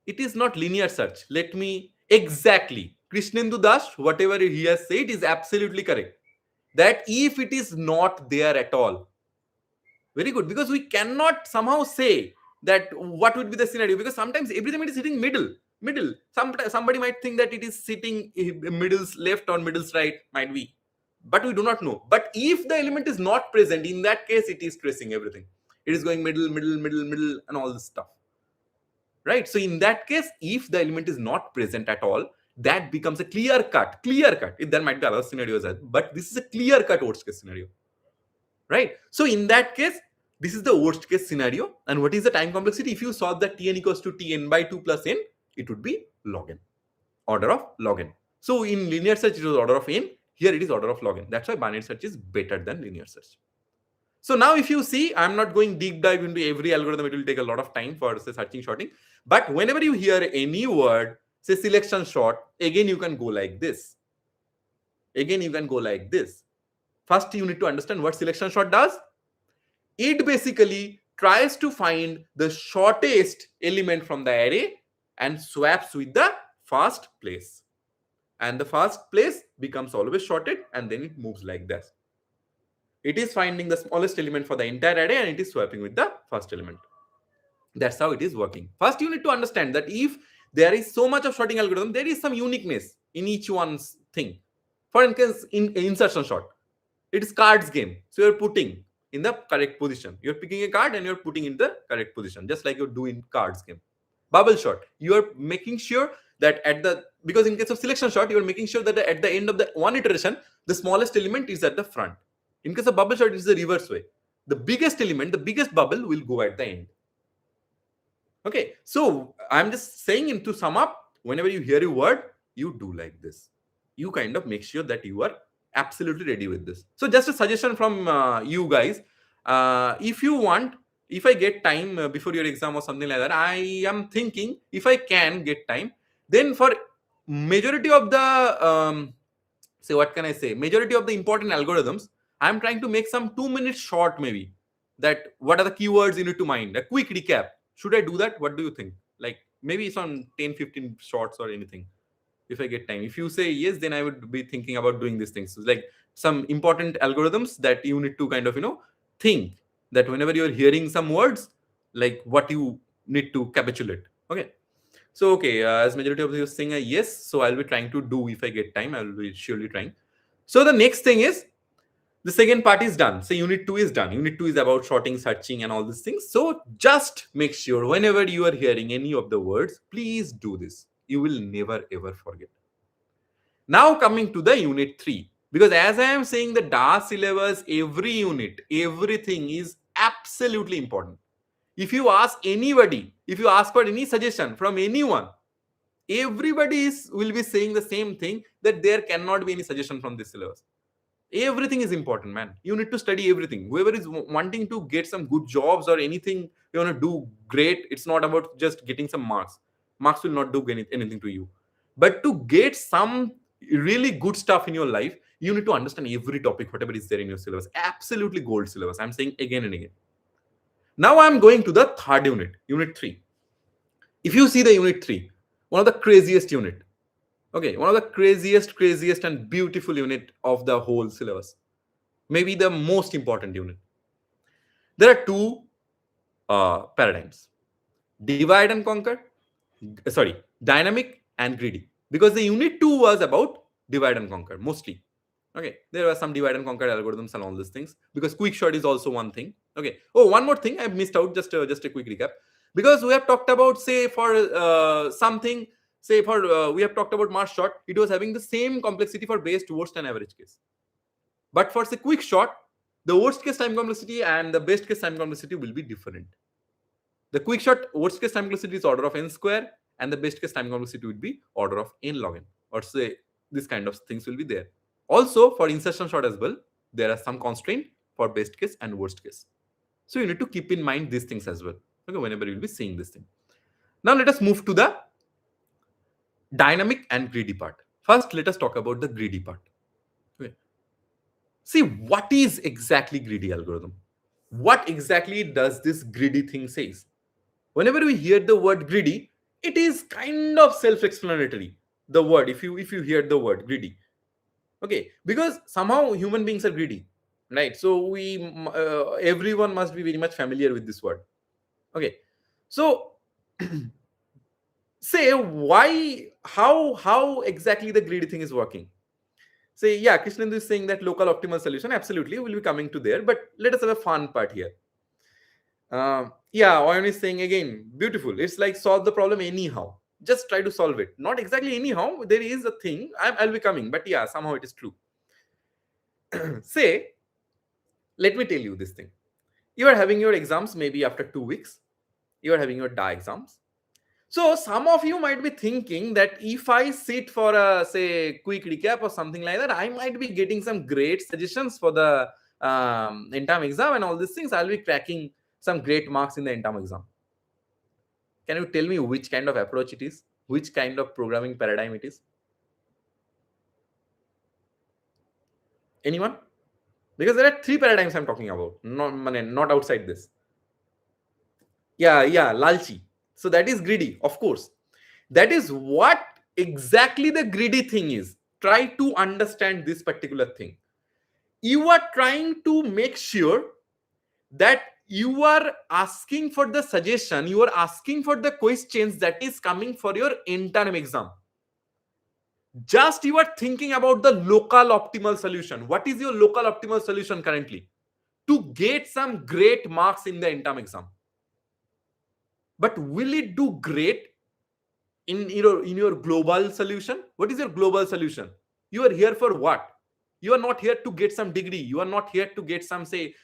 Speaker 1: It is not linear search. Let me exactly. Krishnendu Das, whatever he has said is absolutely correct. That if it is not there at all, very good, because we cannot somehow say that what would be the scenario, because sometimes everything is sitting middle. Somebody might think that it is sitting middle's left or middle's right, might be, but we do not know. But if the element is not present, in that case it is tracing everything. It is going middle and all this stuff, right? So in that case, if the element is not present at all, that becomes a clear cut. If there might be other scenarios, but this is a clear cut worst case scenario, right? So in that case, this is the worst case scenario. And what is the time complexity? If you solve that Tn equals to Tn by 2 plus n, it would be log n, order of log n. So in linear search, it was order of n. Here it is order of log n. That's why binary search is better than linear search. So now if you see, I'm not going deep dive into every algorithm. It will take a lot of time for say searching, sorting. But whenever you hear any word, say selection sort, again you can go like this. First, you need to understand what selection sort does. It basically tries to find the shortest element from the array and swaps with the first place. And the first place becomes always shorted, and then it moves like this. It is finding the smallest element for the entire array and it is swapping with the first element. That's how it is working. First, you need to understand that if there is so much of sorting algorithm, there is some uniqueness in each one's thing. For instance, in insertion sort, it is cards game. So you're putting in the correct position. You're picking a card and you're putting in the correct position, just like you do in cards game. Bubble sort, you are making sure that because in case of selection sort, you are making sure that at the end of the one iteration, the smallest element is at the front. In case of bubble sort, it is the reverse way. The biggest element, the biggest bubble will go at the end. Okay, so I'm just saying, to sum up, whenever you hear a word, you do like this. You kind of make sure that you are absolutely ready with this. So just a suggestion from you guys. If you want, if I get time before your exam or something like that, I am thinking if I can get time, then for majority of the, majority of the important algorithms, I'm trying to make some 2 minutes short maybe. That what are the keywords you need to mind? A quick recap. Should I do that? What do you think? Like maybe some 10-15 shorts or anything, if I get time. If you say yes, then I would be thinking about doing these things. So like some important algorithms that you need to kind of, think that whenever you're hearing some words, like what you need to capitulate. Okay. So, as majority of you are saying a yes, so I'll be trying to do, if I get time, I will be surely trying. So the next thing is, the second part is done. So unit 2 is done. Unit 2 is about sorting, searching and all these things. So just make sure whenever you are hearing any of the words, please do this. You will never ever forget. Now coming to the unit 3. Because as I am saying, the DAA syllabus, every unit, everything is absolutely important. If you ask anybody, if you ask for any suggestion from anyone, everybody will be saying the same thing, that there cannot be any suggestion from this syllabus. Everything is important, man. You need to study everything. Whoever is wanting to get some good jobs or anything, you want to do great, it's not about just getting some marks. Marks will not do anything to you. But to get some really good stuff in your life, you need to understand every topic, whatever is there in your syllabus. Absolutely gold syllabus. I'm saying again and again. Now I'm going to the third unit, unit 3. If you see the unit 3, one of the craziest unit. Okay, one of the craziest and beautiful unit of the whole syllabus. Maybe the most important unit. There are two paradigms. Divide and conquer. Dynamic and greedy. Because the unit 2 was about divide and conquer, mostly. Okay, there were some divide and conquer algorithms and all these things, because quick shot is also one thing. Okay. Oh, one more thing I missed out. Just a quick recap, because we have talked about, say, for something, say for we have talked about mass shot. It was having the same complexity for best, worst, and average case. But for, say, quick shot, the worst case time complexity and the best case time complexity will be different. The quick shot worst case time complexity is order of n square, and the best case time complexity would be order of n log n, or say this kind of things will be there. Also, for insertion shot as well, there are some constraint for best case and worst case. So you need to keep in mind these things as well. Okay, whenever you will be seeing this thing. Now let us move to the dynamic and greedy part. First, let us talk about the greedy part. Okay. See, what is exactly greedy algorithm? What exactly does this greedy thing says? Whenever we hear the word greedy, it is kind of self-explanatory. The word, if you hear the word greedy, okay, because somehow human beings are greedy, right? So everyone must be very much familiar with this word. Okay, so say why, how exactly the greedy thing is working. Say, yeah, Krishnendu is saying that local optimal solution, absolutely, we'll be coming to there, but let us have a fun part here. Yeah, Oyan is saying again, beautiful. It's like solve the problem anyhow. Just try to solve it. Not exactly anyhow. There is a thing. I'll be coming, but yeah, somehow it is true. Say, let me tell you this thing. You are having your exams maybe after 2 weeks. You are having your DAA exams. So some of you might be thinking that if I sit for a, say, quick recap or something like that, I might be getting some great suggestions for the end-term exam and all these things. I'll be cracking some great marks in the end-term exam. Can you tell me which kind of approach it is? Which kind of programming paradigm it is? Anyone? Because there are 3 paradigms I'm talking about, not outside this. Yeah, lalchi. So that is greedy, of course. That is what exactly the greedy thing is. Try to understand this particular thing. You are trying to make sure that you are asking for the suggestion, you are asking for the questions that is coming for your end-term exam. Just you are thinking about the local optimal solution. What is your local optimal solution currently? To get some great marks in the end-term exam. But will it do great in your global solution? What is your global solution? You are here for what? You are not here to get some degree. You are not here to get some, say,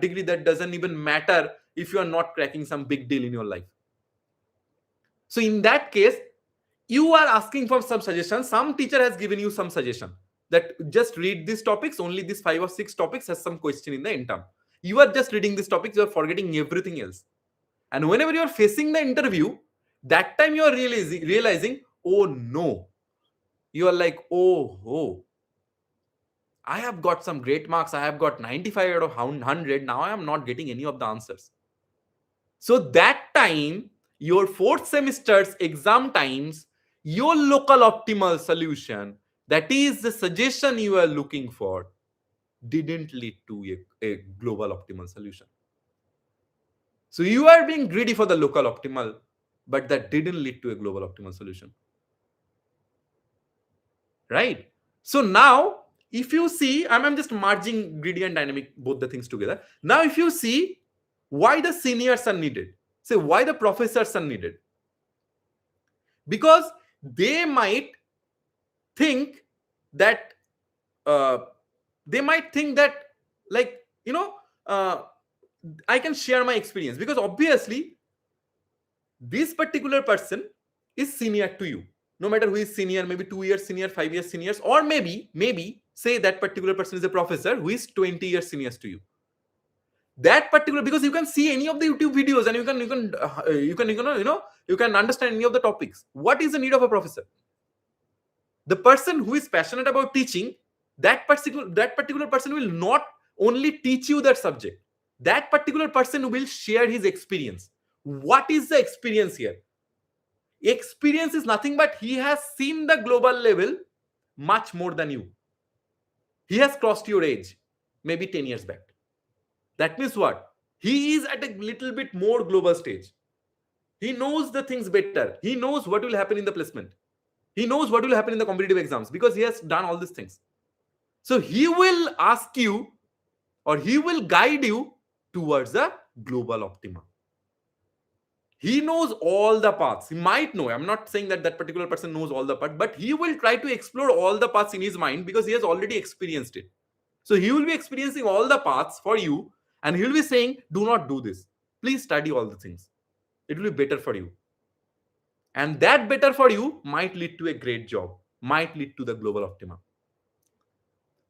Speaker 1: degree that doesn't even matter if you are not cracking some big deal in your life. So in that case, you are asking for some suggestion. Some teacher has given you some suggestion that just read these topics, only these 5 or 6 topics has some question in the end term. You are just reading these topics, you are forgetting everything else. And whenever you are facing the interview, that time you are realizing, oh no, you are like, oh, I have got some great marks. I have got 95 out of 100. Now I am not getting any of the answers. So that time, your 4th semester's exam times, your local optimal solution, that is the suggestion you are looking for, didn't lead to a global optimal solution. So you are being greedy for the local optimal, but that didn't lead to a global optimal solution. Right? So now, if you see, I'm just merging greedy and dynamic, both the things together. Now, if you see why the seniors are needed, say why the professors are needed, because they might think that like, I can share my experience, because obviously this particular person is senior to you. No matter who is senior, maybe 2 years senior, 5 years seniors, or maybe say that particular person is a professor who is 20 years seniors to you. That particular, because you can see any of the YouTube videos and you can understand any of the topics. What is the need of a professor? The person who is passionate about teaching, that particular person will not only teach you that subject. That particular person will share his experience. What is the experience here? Experience is nothing but he has seen the global level much more than you. He has crossed your age maybe 10 years back. That means what? He is at a little bit more global stage. He knows the things better. He knows what will happen in the placement. He knows what will happen in the competitive exams, because he has done all these things. So he will ask you, or he will guide you towards a global optima. He knows all the paths. He might know. I'm not saying that that particular person knows all the paths, but he will try to explore all the paths in his mind because he has already experienced it. So he will be experiencing all the paths for you, and he will be saying, do not do this. Please study all the things. It will be better for you. And that better for you might lead to a great job, might lead to the global optima.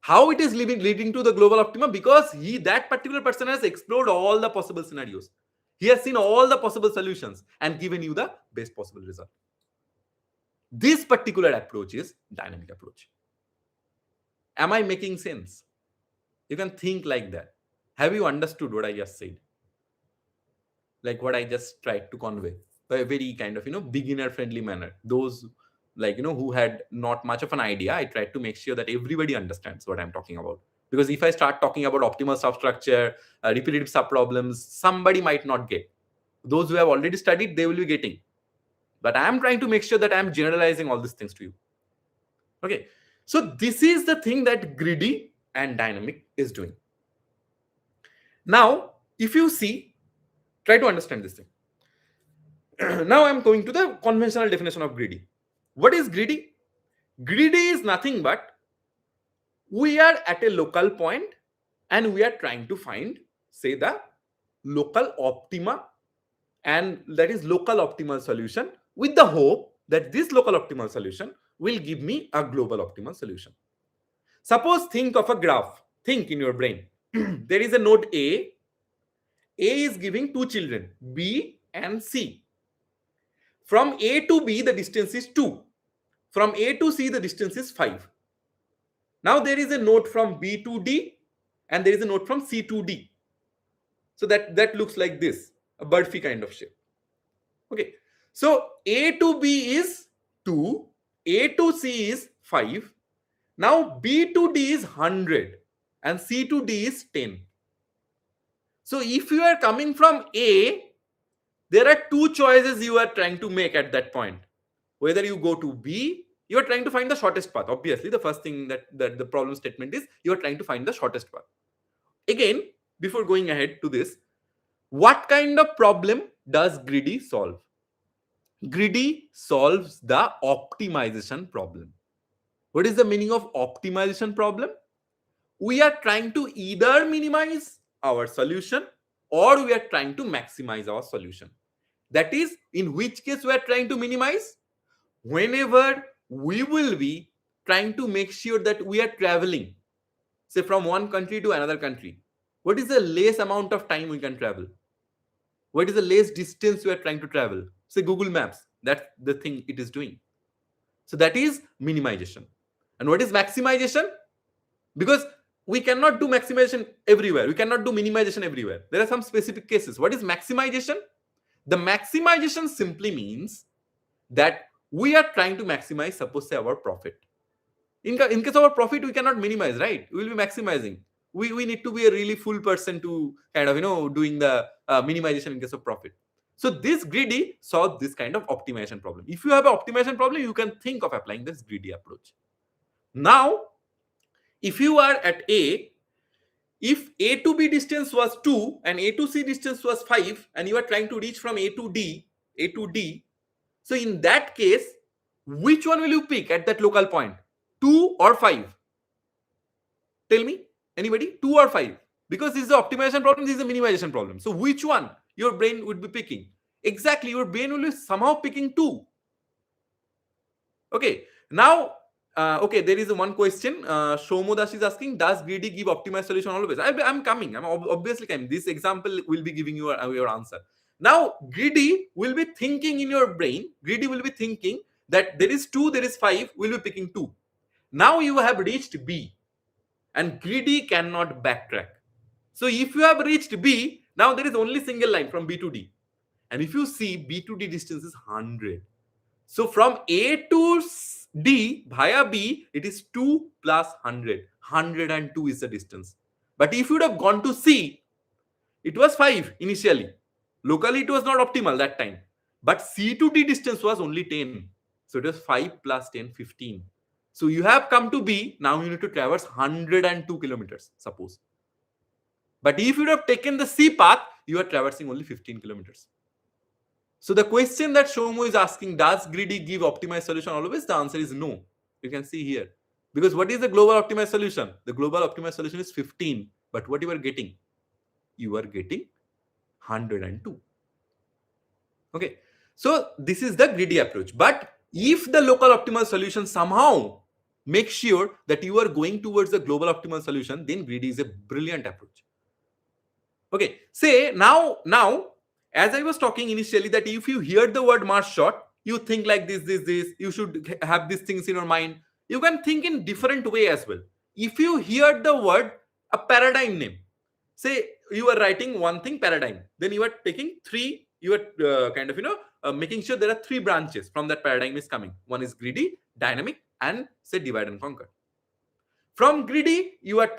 Speaker 1: How it is leading to the global optima? Because that particular person has explored all the possible scenarios. He has seen all the possible solutions and given you the best possible result. This particular approach is dynamic approach. Am I making sense? You can think like that. Have you understood what I just said? Like what I just tried to convey by a very kind of beginner friendly manner. Those who had not much of an idea, I tried to make sure that everybody understands what I'm talking about. Because if I start talking about optimal substructure, repetitive subproblems, somebody might not get. Those who have already studied, they will be getting. But I am trying to make sure that I am generalizing all these things to you. Okay, so this is the thing that greedy and dynamic is doing. Now, if you see, try to understand this thing. Now I'm going to the conventional definition of greedy. What is greedy? Greedy is nothing but we are at a local point and we are trying to find, say, the local optima, and that is local optimal solution, with the hope that this local optimal solution will give me a global optimal solution. Suppose think of a graph. Think in your brain. There is a node A. A is giving two children, B and C. From A to B, the distance is 2. From A to C, the distance is 5. Now there is a node from B to D and there is a node from C to D. So that looks like this, a Burfi kind of shape. Okay. So A to B is 2, A to C is 5. Now B to D is 100 and C to D is 10. So if you are coming from A, there are two choices you are trying to make at that point. Whether you go to B, you are trying to find the shortest path. Obviously, the first thing that the problem statement is, you are trying to find the shortest path. Again, before going ahead to this, what kind of problem does greedy solve? Greedy solves the optimization problem. What is the meaning of optimization problem? We are trying to either minimize our solution or we are trying to maximize our solution. That is, in which case we are trying to minimize? Whenever we will be trying to make sure that we are traveling, say, from one country to another country, what is the less amount of time we can travel? What is the less distance we are trying to travel? Say Google Maps, that's the thing it is doing. So that is minimization. And what is maximization? Because we cannot do maximization everywhere. We cannot do minimization everywhere. There are some specific cases. What is maximization? The maximization simply means that we are trying to maximize, suppose, say, our profit. In case of our profit, we cannot minimize, right? We will be maximizing. We need to be a really full person to kind of, doing the minimization in case of profit. So this greedy solves this kind of optimization problem. If you have an optimization problem, you can think of applying this greedy approach. Now, if you are at A, if A to B distance was 2 and A to C distance was 5, and you are trying to reach from A to D, so in that case, which one will you pick at that local point? 2 or 5? Tell me, anybody? 2 or 5? Because this is the optimization problem, this is the minimization problem. So which one your brain would be picking? Exactly, your brain will be somehow picking 2. Okay, now, okay, there is one question. Shomodash is asking, does greedy give optimized solution always? I'm coming. I'm obviously coming. This example will be giving you your answer. Now, greedy will be thinking in your brain. Greedy will be thinking that there is 2, there is 5. Will be picking 2. Now you have reached B, and greedy cannot backtrack. So if you have reached B, now there is only single line from B to D, and if you see B to D distance is 100. So from A to D via B, it is 2 plus 100. 102 is the distance. But if you would have gone to C, it was 5 initially. Locally, it was not optimal that time. But C to D distance was only 10. So it was 5 plus 10, 15. So you have come to B, now you need to traverse 102 kilometers, suppose. But if you have taken the C path, you are traversing only 15 kilometers. So the question that Shomo is asking, does greedy give optimized solution always? The answer is no. You can see here. Because what is the global optimized solution? The global optimized solution is 15. But what you are getting? You are getting 102. Okay. So this is the greedy approach. But if the local optimal solution somehow makes sure that you are going towards the global optimal solution, then greedy is a brilliant approach. Okay. Say now, as I was talking initially, that if you hear the word Mars shot, you think like this, you should have these things in your mind. You can think in different way as well. If you hear the word a paradigm name, say you are writing one thing paradigm, then you are taking three, you are making sure there are three branches from that paradigm is coming. One is greedy, dynamic, and say divide and conquer. From greedy, you are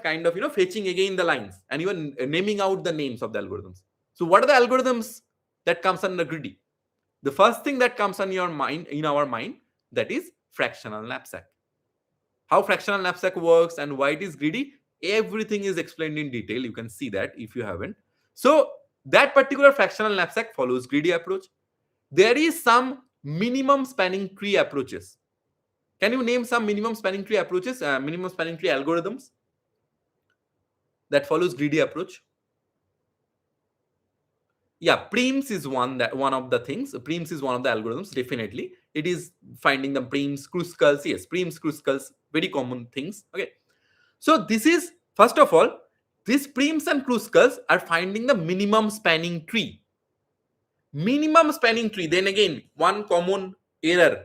Speaker 1: fetching again the lines and you are naming out the names of the algorithms. So what are the algorithms that comes under greedy? The first thing that comes on your mind, in our mind, that is fractional knapsack. How fractional knapsack works and why it is greedy, everything is explained in detail. You can see that if you haven't. So that particular fractional knapsack follows greedy approach. There is some minimum spanning tree approaches. Can you name some minimum spanning tree approaches, minimum spanning tree algorithms that follows greedy approach? Yeah, preems is one of the things. Preems is one of the algorithms. Definitely, it is finding the preems, kruskals. Yes, preems, kruskals, very common things. Okay, so this is first of all, these preems and kruskals are finding the minimum spanning tree. Minimum spanning tree. Then again, one common error.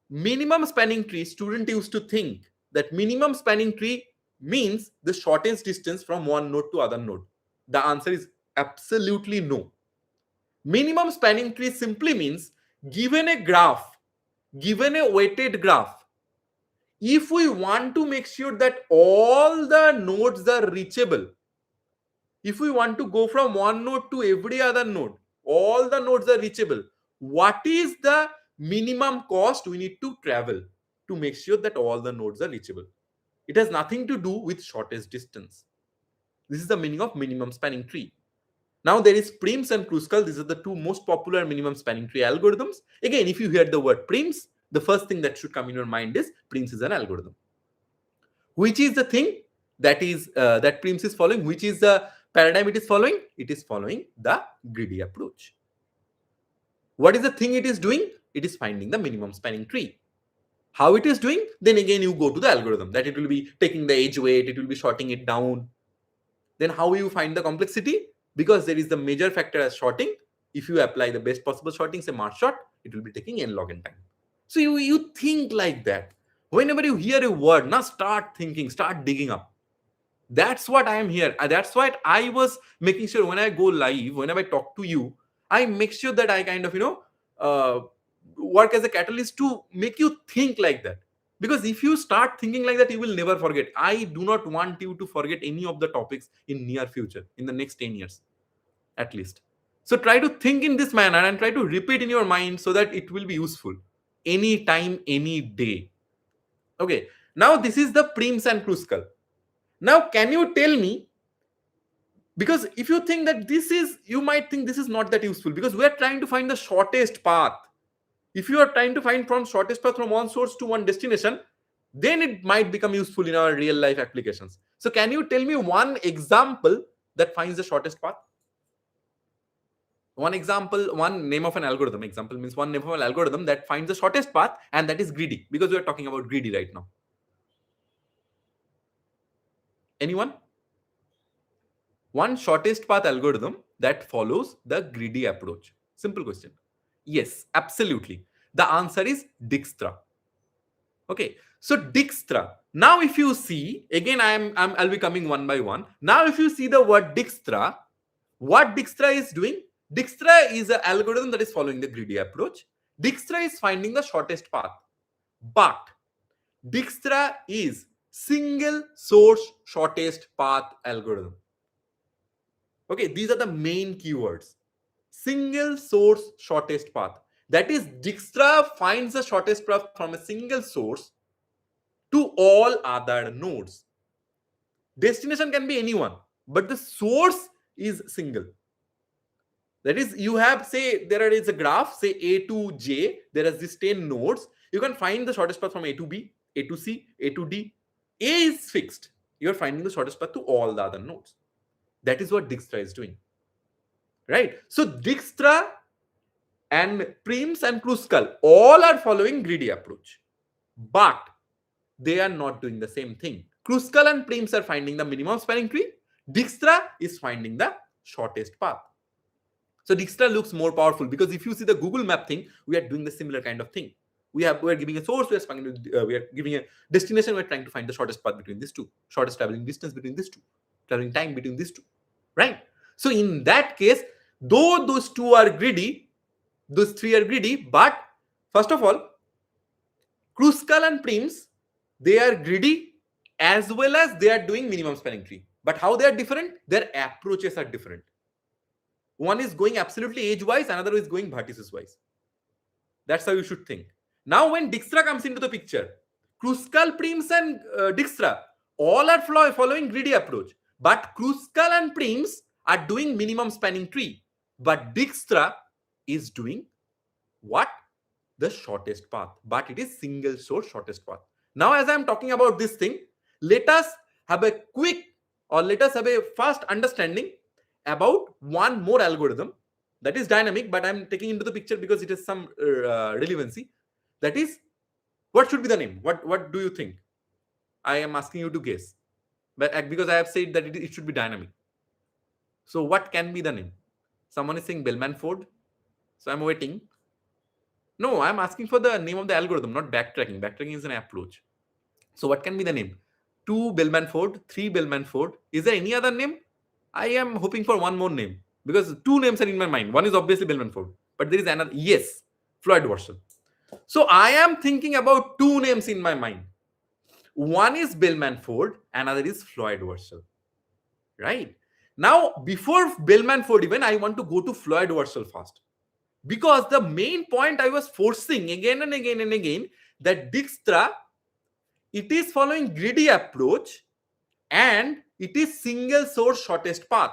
Speaker 1: Minimum spanning tree. Student used to think that minimum spanning tree means the shortest distance from one node to other node. The answer is absolutely no. Minimum spanning tree simply means given a graph, given a weighted graph, if we want to make sure that all the nodes are reachable, if we want to go from one node to every other node, all the nodes are reachable, what is the minimum cost we need to travel to make sure that all the nodes are reachable? It has nothing to do with shortest distance. This is the meaning of minimum spanning tree. Now there is preems and kruskal. These are the two most popular minimum spanning tree algorithms. Again, if you hear the word preems, the first thing that should come in your mind is preems is an algorithm. Which is the thing that is that preems is following? Which is the paradigm it is following? It is following the greedy approach. What is the thing it is doing? It is finding the minimum spanning tree. How it is doing? Then again you go to the algorithm, that it will be taking the edge weight, it will be shorting it down. Then how you find the complexity? Because there is the major factor as shorting. If you apply the best possible shorting, say Mars short, it will be taking n log n time. So you think like that. Whenever you hear a word, now start thinking, start digging up. That's what I am here. That's why I was making sure when I go live, whenever I talk to you, I make sure that I work as a catalyst to make you think like that. Because if you start thinking like that, you will never forget. I do not want you to forget any of the topics in near future, in the next 10 years, at least. So try to think in this manner and try to repeat in your mind so that it will be useful anytime, any day. Okay. Now this is the preems and kruskal. Now can you tell me, because if you think that this is, you might think this is not that useful because we are trying to find the shortest path. If you are trying to find from shortest path from one source to one destination, then it might become useful in our real life applications. So can you tell me one example that finds the shortest path? One example, one name of an algorithm. Example means one name of an algorithm that finds the shortest path, and that is greedy, because we are talking about greedy right now. Anyone? One shortest path algorithm that follows the greedy approach. Simple question. Yes, absolutely. The answer is Dijkstra. Okay, so Dijkstra. Now, if you see, again, I'll be coming one by one. Now, if you see the word Dijkstra, what Dijkstra is doing? Dijkstra is an algorithm that is following the greedy approach. Dijkstra is finding the shortest path. But Dijkstra is single source shortest path algorithm. Okay, these are the main keywords. Single source shortest path. That is, Dijkstra finds the shortest path from a single source, to all other nodes. Destination can be anyone, but the source is single. That is, you have, say, there is a graph, say A to J, there is this 10 nodes. You can find the shortest path from A to B, A to C, A to D. A is fixed. You're finding the shortest path to all the other nodes. That is what Dijkstra is doing. Right? So Dijkstra and Prims and Kruskal all are following greedy approach. But they are not doing the same thing. Kruskal and Prims are finding the minimum spanning tree. Dijkstra is finding the shortest path. So Dijkstra looks more powerful because if you see the Google map thing, we are doing the similar kind of thing. We are giving a source, we are giving a destination, we are trying to find the shortest path between these two, shortest traveling distance between these two, traveling time between these two, right? So in that case, though those two are greedy, those three are greedy, but first of all, Kruskal and Prims, they are greedy as well as they are doing minimum spanning tree. But how they are different? Their approaches are different. One is going absolutely edge-wise, another is going vertices-wise. That's how you should think. Now, when Dijkstra comes into the picture, Kruskal, Prims, and Dijkstra all are following greedy approach. But Kruskal and Prims are doing minimum spanning tree. But Dijkstra is doing what? The shortest path. But it is single source shortest path. Now, as I am talking about this thing, let us have a quick or let us have a fast understanding about one more algorithm that is dynamic, but I'm taking into the picture because it has some relevancy. That is, what should be the name? What do you think? I am asking you to guess, but because I have said that it should be dynamic. So what can be the name? Someone is saying Bellman-Ford. So I'm waiting. No, I'm asking for the name of the algorithm, not backtracking. Backtracking is an approach. So what can be the name? 2 Bellman-Ford, 3 Bellman-Ford. Is there any other name? I am hoping for one more name because 2 names are in my mind. One is obviously Bellman-Ford, but there is another. Yes, Floyd-Warshall. So I am thinking about 2 names in my mind. One is Bellman-Ford, another is Floyd-Warshall. Right? Now, before Bellman-Ford even, I want to go to Floyd-Warshall first. Because the main point I was forcing again and again and again, that Dijkstra, it is following greedy approach and it is single source shortest path.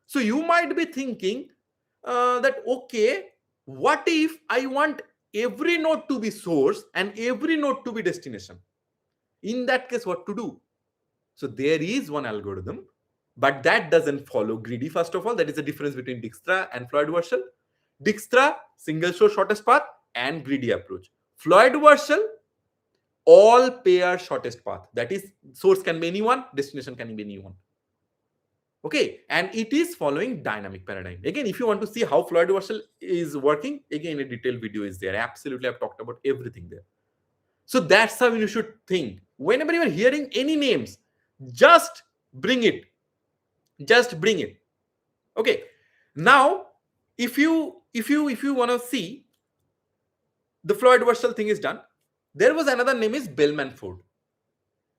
Speaker 1: So you might be thinking that, okay, what if I want every node to be source and every node to be destination? In that case, what to do? So there is one algorithm, but that doesn't follow greedy. First of all, that is the difference between Dijkstra and Floyd-Warshall. Dijkstra, single source shortest path and greedy approach. Floyd-Warshall, all pair shortest path. That is, source can be anyone, destination can be anyone. Okay, and it is following dynamic paradigm. Again, if you want to see how Floyd-Warshall is working, again, a detailed video is there. Absolutely, I've talked about everything there. So that's how you should think. Whenever you are hearing any names, just bring it. Just bring it. Okay. Now, if you want to see the Floyd-Warshall thing is done, there was another name is Bellman-Ford.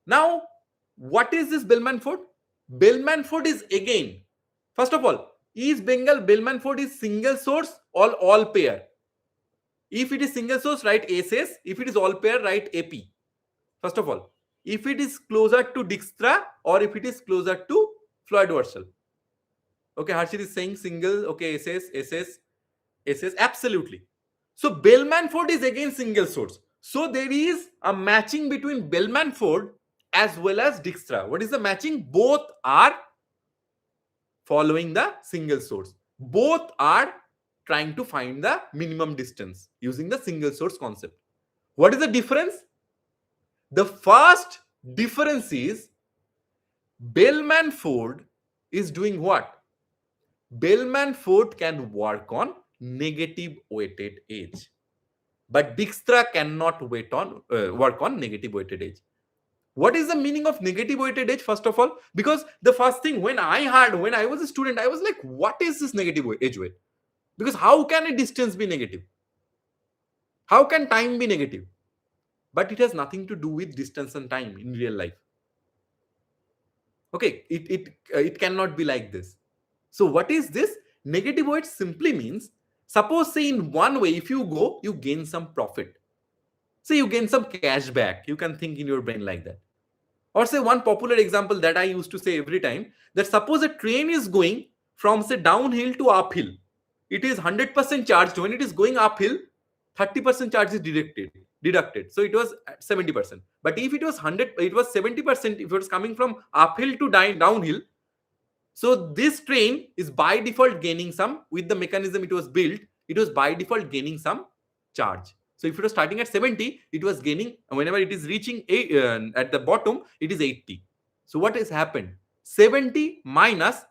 Speaker 1: Now, what is this Bellman-Ford? Bellman-Ford is again, first of all, East Bengal Bellman-Ford is single source or all pair. If it is single source, write SS. If it is all pair, write AP. First of all, if it is closer to Dijkstra or if it is closer to Floyd-Warshall. Okay, Harshit is saying single. Okay, SS, absolutely. So Bellman-Ford is again single source. So there is a matching between Bellman-Ford as well as Dijkstra. What is the matching? Both are following the single source. Both are trying to find the minimum distance using the single source concept. What is the difference? The first difference is Bellman-Ford is doing what? Bellman-Ford can work on negative weighted edge, but Dijkstra cannot work on negative weighted edge. What is the meaning of negative weighted edge? First of all, because the first thing when I was a student, I was like, what is this negative edge weight? Because how can a distance be negative? How can time be negative? But it has nothing to do with distance and time in real life. Okay, it cannot be like this. So what is this? Negative weight simply means, suppose say in one way, if you go, you gain some profit. So you gain some cash back. You can think in your brain like that. Or say one popular example that I used to say every time, that suppose a train is going from say downhill to uphill. It is 100% charged. When it is going uphill, 30% charge is deducted. So it was at 70%. But if it was 100, it was 70%. If it was coming from uphill to downhill, so this train is by default gaining some, with the mechanism it was built, it was by default gaining some charge. So if it was starting at 70, it was gaining, whenever it is reaching at the bottom, it is 80. So what has happened? 70 minus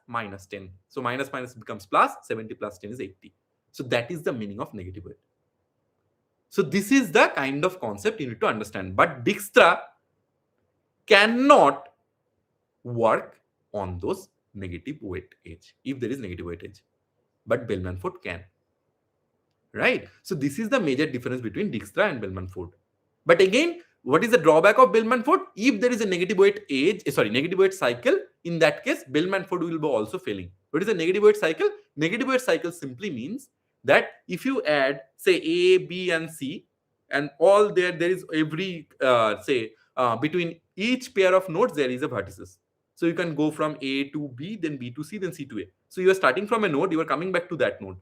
Speaker 1: 10. So minus minus becomes plus, 70 plus 10 is 80. So that is the meaning of negative weight. So this is the kind of concept you need to understand. But Dijkstra cannot work on those negative weightage if there is negative weightage, but Bellman-Ford can. Right? So this is the major difference between Dijkstra and Bellman-Ford. But again, what is the drawback of Bellman-Ford? If there is a negative negative weight cycle, in that case, Bellman-Ford will be also failing. What is a negative weight cycle? Negative weight cycle simply means that if you add, say, A, B, and C, and all there is every, between each pair of nodes, there is a vertices. So you can go from A to B, then B to C, then C to A. So you are starting from a node, you are coming back to that node.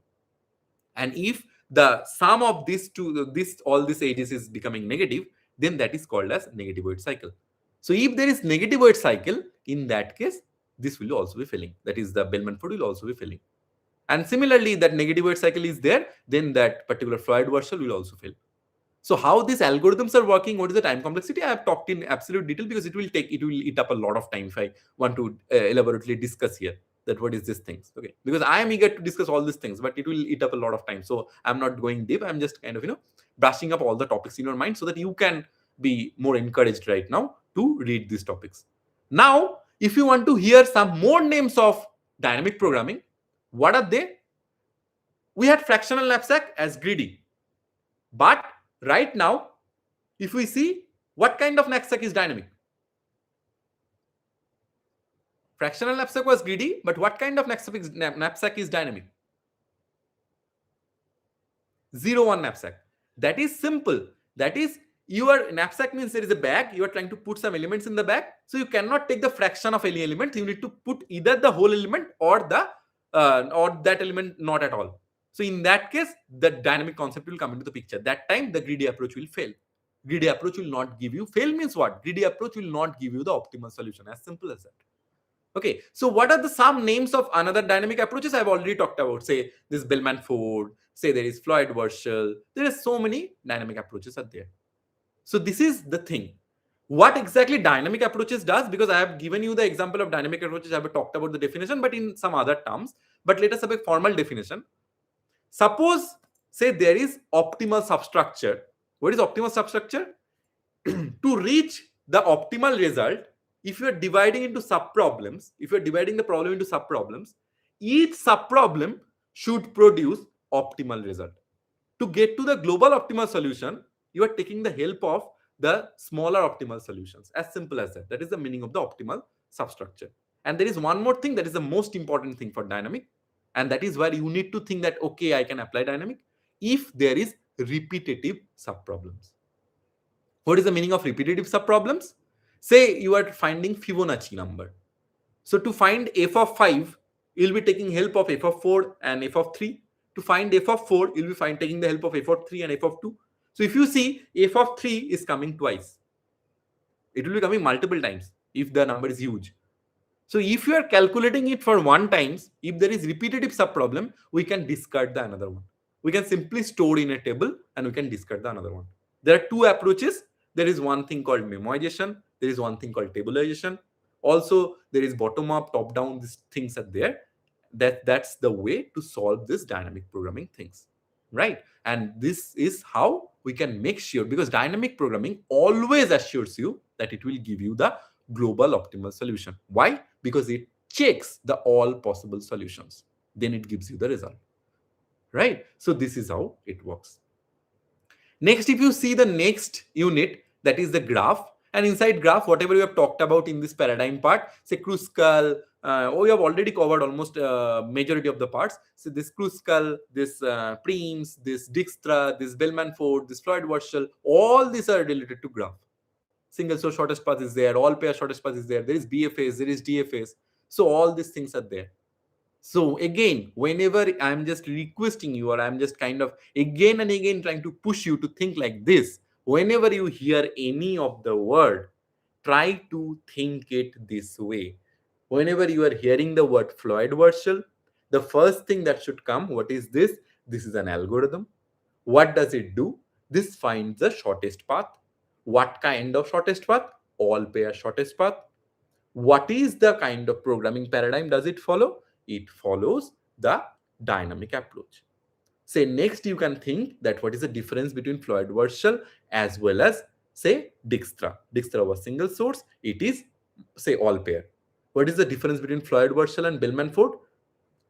Speaker 1: And if the sum of these two, all these edges is becoming negative, then that is called as negative weight cycle. So if there is negative weight cycle, in that case, this will also be failing. That is, the Bellman-Ford will also be failing. And similarly, that negative weight cycle is there, then that particular Floyd-Warshall will also fail. So how these algorithms are working, what is the time complexity, I have talked in absolute detail, because it will eat up a lot of time if I want to elaborately discuss here that what is these things. Okay, because I am eager to discuss all these things, but it will eat up a lot of time. So I'm not going deep. I'm just kind of brushing up all the topics in your mind so that you can be more encouraged right now to read these topics. Now, if you want to hear some more names of dynamic programming, what are they? We had fractional knapsack as greedy, but right now, if we see what kind of knapsack is dynamic, fractional knapsack was greedy, but what kind of knapsack is dynamic? 0-1 knapsack. That is simple. That is, your knapsack means there is a bag. You are trying to put some elements in the bag. So you cannot take the fraction of any element. You need to put either the whole element or that element not at all. So in that case, the dynamic concept will come into the picture. That time, the greedy approach will fail. Greedy approach will not give you. Fail means what? Greedy approach will not give you the optimal solution. As simple as that. Okay, so what are the some names of another dynamic approaches? I've already talked about. Say this Bellman-Ford. Say there is Floyd-Warshall. There are so many dynamic approaches are there. So this is the thing. What exactly dynamic approaches does? Because I have given you the example of dynamic approaches. I have talked about the definition, but in some other terms. But let us have a formal definition. Suppose, say there is optimal substructure. What is optimal substructure? To reach the optimal result, if you are dividing into subproblems, if you are dividing the problem into subproblems, each subproblem should produce optimal result. To get to the global optimal solution, you are taking the help of the smaller optimal solutions. As simple as that. That is the meaning of the optimal substructure. And there is one more thing that is the most important thing for dynamic. And that is where you need to think that, okay, I can apply dynamic if there is repetitive subproblems. What is the meaning of repetitive subproblems? Say you are finding Fibonacci number. So to find f of 5, you'll be taking help of f of 4 and f of 3. To find f of 4, you'll be taking the help of f of 3 and f of 2. So if you see f of 3 is coming twice, it will be coming multiple times if the number is huge. So if you are calculating it for one times, if there is repetitive subproblem, we can discard the another one. We can simply store in a table and we can discard the another one. There are two approaches. There is one thing called memoization. There is one thing called tabularization. Also, there is bottom-up, top-down, these things are there. That's the way to solve this dynamic programming things, right? And this is how we can make sure, because dynamic programming always assures you that it will give you the global optimal solution. Why? Because it checks the all possible solutions. Then it gives you the result, right? So this is how it works. Next, if you see the next unit, that is the graph. And inside graph, whatever we have talked about in this paradigm part, say Kruskal, we have already covered almost majority of the parts. So this Kruskal, this Preems, this Dijkstra, this Bellman-Ford, this Floyd-Warshall, all these are related to graph. Single source shortest path is there, all pair shortest path is there, there is BFAs, there is DFAs. So all these things are there. So again, whenever I'm just requesting you, or I'm just kind of again and again trying to push you to think like this, whenever you hear any of the word, try to think it this way. Whenever you are hearing the word Floyd-Warshall, the first thing that should come, what is this? This is an algorithm. What does it do? This finds the shortest path. What kind of shortest path? All pair shortest path. What is the kind of programming paradigm does it follow? It follows the dynamic approach. Say next you can think that what is the difference between Floyd-Warshall as well as say Dijkstra. Dijkstra was single source, it is say all pair. What is the difference between Floyd-Warshall and Bellman-Ford?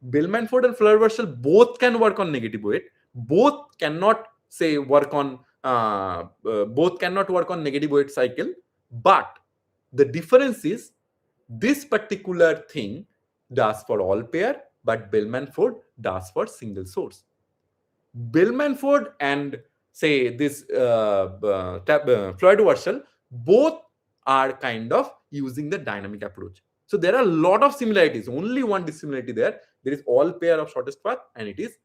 Speaker 1: Bellman-Ford and Floyd-Warshall both can work on negative weight. Both cannot say work on both cannot work on negative weight cycle, but the difference is this particular thing does for all pair, but Bellman-Ford does for single source. Bellman-Ford and say this Floyd-Warshall both are kind of using the dynamic approach. So there are a lot of similarities. Only one dissimilarity there. There is all pair of shortest path, and it is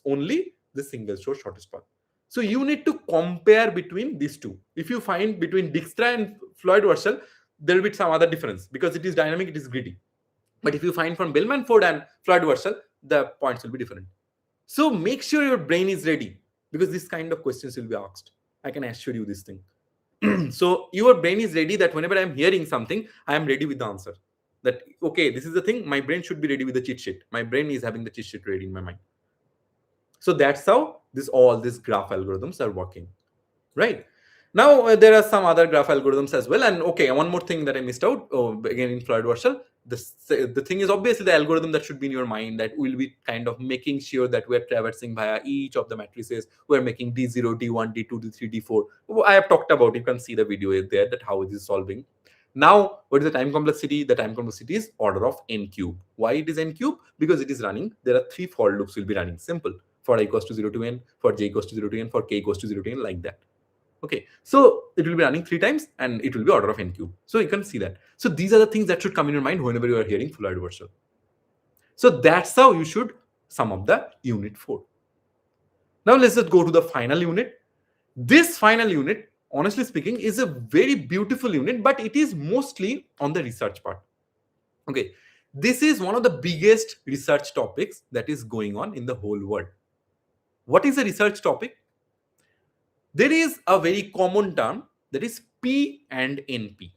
Speaker 1: only the single source shortest path. So you need to compare between these two. If you find between Dijkstra and Floyd-Warshall, there will be some other difference because it is dynamic, it is greedy. But if you find from Bellman-Ford and Floyd-Warshall, the points will be different. So make sure your brain is ready because this kind of questions will be asked. I can assure you this thing. So your brain is ready that whenever I'm hearing something, I am ready with the answer. That, okay, this is the thing, my brain should be ready with the cheat sheet. My brain is having the cheat sheet ready in my mind. So that's how all these graph algorithms are working, right? Now, there are some other graph algorithms as well. And okay, one more thing that I missed out, again in Floyd-Warshall, the thing is obviously the algorithm that should be in your mind that will be kind of making sure that we're traversing via each of the matrices. We're making D0, D1, D2, D3, D4. I have talked about, you can see the video is there that how it is solving. Now, what is the time complexity? The time complexity is order of n cube. Why it is n cube? Because it is running, there are 3 for loops will be running, simple. For I equals to 0 to n, for j equals to 0 to n, for k equals to 0 to n, like that. Okay, so it will be running 3 times and it will be order of n cube. So you can see that. So these are the things that should come in your mind whenever you are hearing Floyd-Warshall. So that's how you should sum up the unit 4. Now let's just go to the final unit. This final unit, honestly speaking, is a very beautiful unit, but it is mostly on the research part. Okay, this is one of the biggest research topics that is going on in the whole world. What is a research topic? There is a very common term that is P and NP.